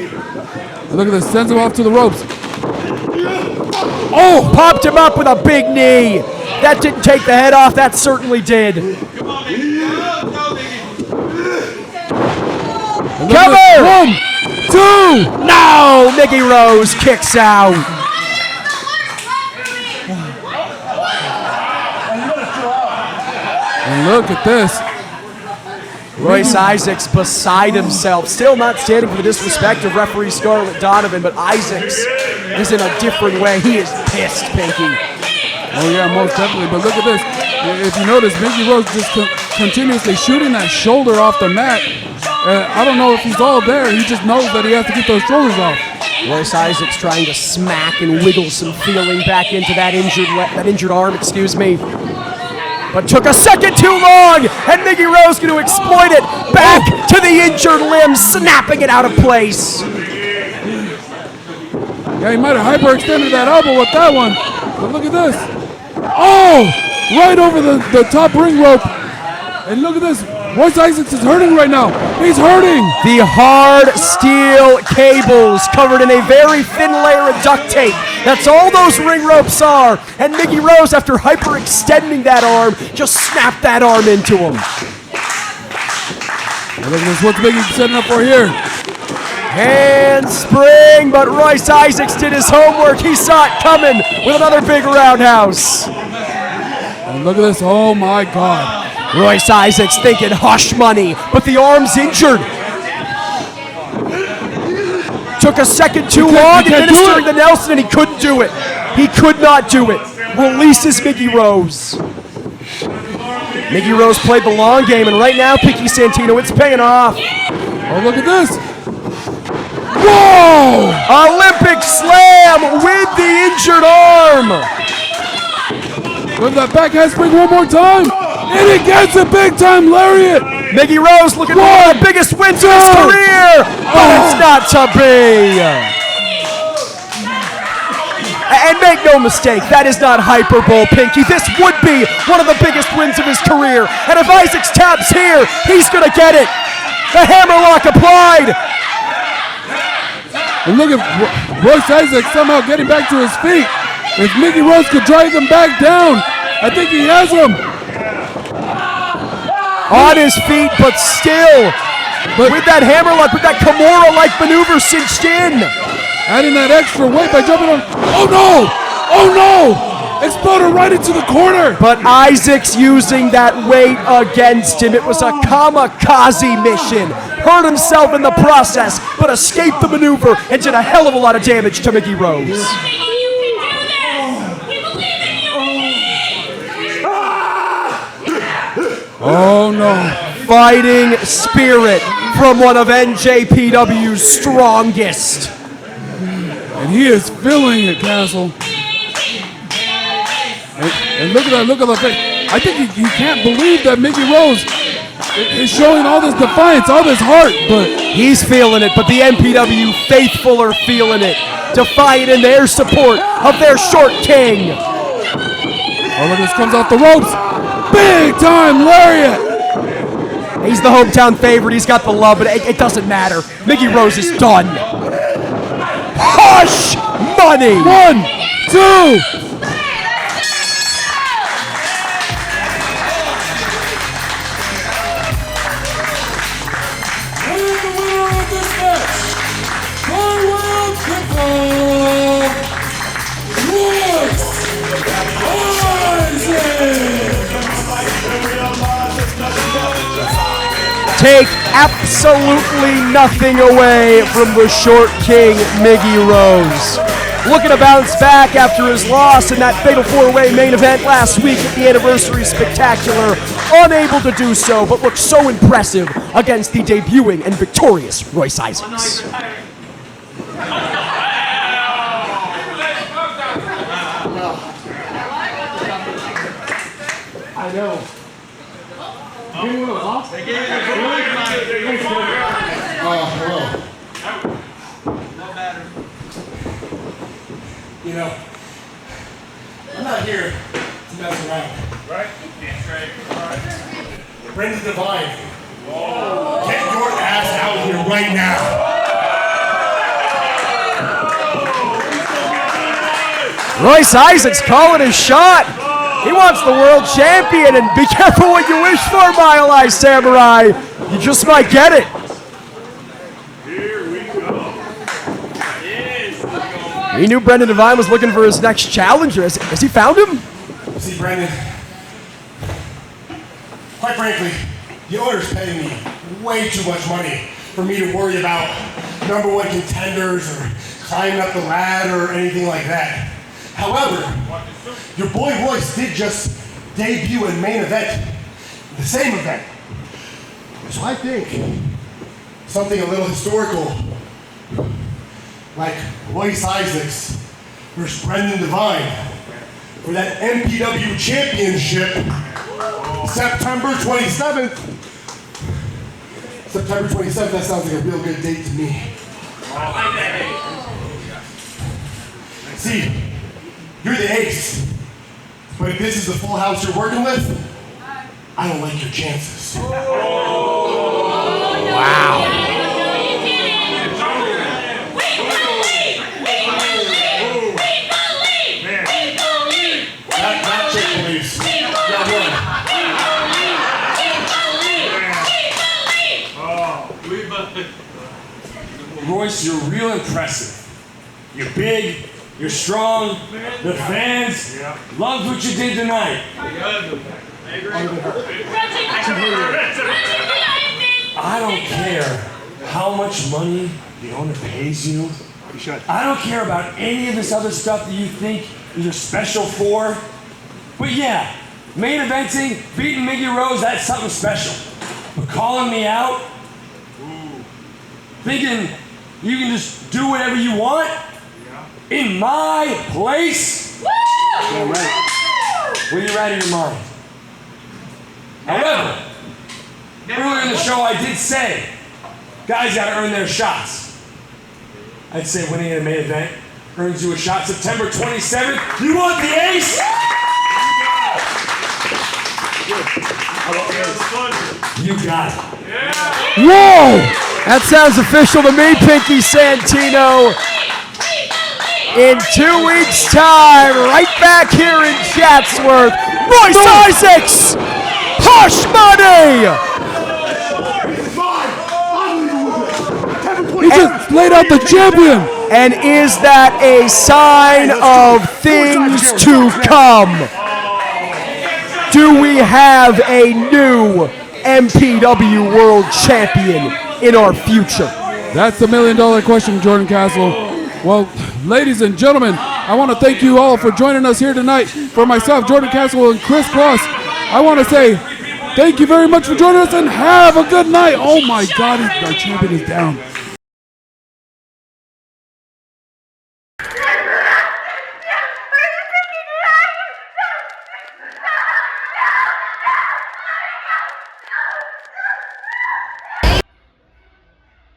Look at this, sends him off to the ropes. Oh, popped him up with a big knee. That didn't take the head off, that certainly did. Cover! 1, 2! No! Miggy Rose kicks out. And look at this. Royce Isaacs beside himself, still not standing for the disrespect of referee Scarlett Donovan, but Isaacs is in a different way. He is pissed, Pinky. Oh yeah, most definitely. But look at this. If you notice, Miggy Rose just continuously shooting that shoulder off the mat. I don't know if he's all there. He just knows that he has to get those shoulders off. Royce Isaacs trying to smack and wiggle some feeling back into that injured arm, excuse me. But took a second too long, and Miggy Rose going to exploit it back to the injured limb, snapping it out of place. Yeah, he might have hyperextended that elbow with that one. But look at this. Oh, right over the top ring rope. And look at this. Royce Isaacs is hurting right now. He's hurting. The hard steel cables covered in a very thin layer of duct tape. That's all those ring ropes are. And Miggy Rose, after hyperextending that arm, just snapped that arm into him. And look at this. What's Miggy setting up for here? Handspring, but Royce Isaacs did his homework. He saw it coming with another big roundhouse. And look at this. Oh my God. Royce Isaacs thinking hush money, but the arm's injured. Took a second too long administering the Nelson, and he couldn't do it. He could not do it. Releases Miggy Rose. Miggy Rose played the long game, and right now, Pinky Santino, it's paying off. Oh, look at this. Whoa! Olympic slam with the injured arm. Go to that back handspring one more time. And he gets a big-time lariat! Miggy Rose looking for one of the biggest wins of his career! But it's not to be! And make no mistake, that is not hyperbole, Pinky. This would be one of the biggest wins of his career. And if Isaacs taps here, he's going to get it! The hammerlock applied! And look at Royce Isaacs somehow getting back to his feet. If Miggy Rose could drag him back down, I think he has him. On his feet, but still, with that hammerlock, with that Kimura-like maneuver cinched in. Adding that extra weight by jumping on. Oh no! Oh no! Exploded right into the corner. But Isaacs using that weight against him. It was a kamikaze mission. Hurt himself in the process, but escaped the maneuver and did a hell of a lot of damage to Miggy Rose. Oh no. Fighting spirit from one of NJPW's strongest. And he is feeling it, Castle. And look at the face. I think he can't believe that Miggy Rose is showing all this defiance, all this heart, but he's feeling it, but the MPW faithful are feeling it. Defiant in their support of their short king. Oh, look, this comes off the ropes. Big time lariat! He's the hometown favorite. He's got the love, but it doesn't matter. Miggy Rose is done. Hush money! 1, 2. And the winner of this match, by way of pinfall, Royce take absolutely nothing away from the short king, Miggy Rose. Looking to bounce back after his loss in that Fatal 4-Way main event last week at the Anniversary Spectacular. Unable to do so, but looked so impressive against the debuting and victorious Royce Isaacs. I know. Hello. You know, I'm not here to mess around. Right? Brendan Devine, get your ass out here right now. Royce Isaacs calling his shot. He wants the world champion, and be careful what you wish for, Mile Eye Samurai. You just might get it. He knew Brendan Devine was looking for his next challenger. Has he found him? See, Brendan, quite frankly, the owner's paying me way too much money for me to worry about #1 contenders or climbing up the ladder or anything like that. However, your boy Royce did just debut and main event, the same event. So I think something a little historical, like Royce Isaacs versus Brendan Devine for that MPW championship, September 27th. September 27th, that sounds like a real good date to me. I like that date. See, you're the ace, but if this is the full house you're working with, I don't like your chances. Wow. Royce, you're real impressive. You're big, you're strong, the fans loved what you did tonight. I don't care how much money the owner pays you. I don't care about any of this other stuff that you think you're special for. But yeah, main eventing, beating Miggy Rose, that's something special. But calling me out, thinking you can just do whatever you want in my place? Yeah, right. Well, you're right in your mind. However, earlier in the show I did say, guys gotta earn their shots. I'd say winning at a main event earns you a shot September 27th. You want the ace? You got it. Whoa! That sounds official to me, Pinky Santino. In 2 weeks' time, right back here in Chatsworth, Royce Isaacs, Hush Money! He just laid out the champion. And is that a sign of things to come? Do we have a new MPW World Champion in our future? That's the $1 million question, Jordan Castle. Well, ladies and gentlemen, I want to thank you all for joining us here tonight. For myself, Jordan Castle, and Chris Cross, I want to say thank you very much for joining us and have a good night. Oh my God, our champion is down.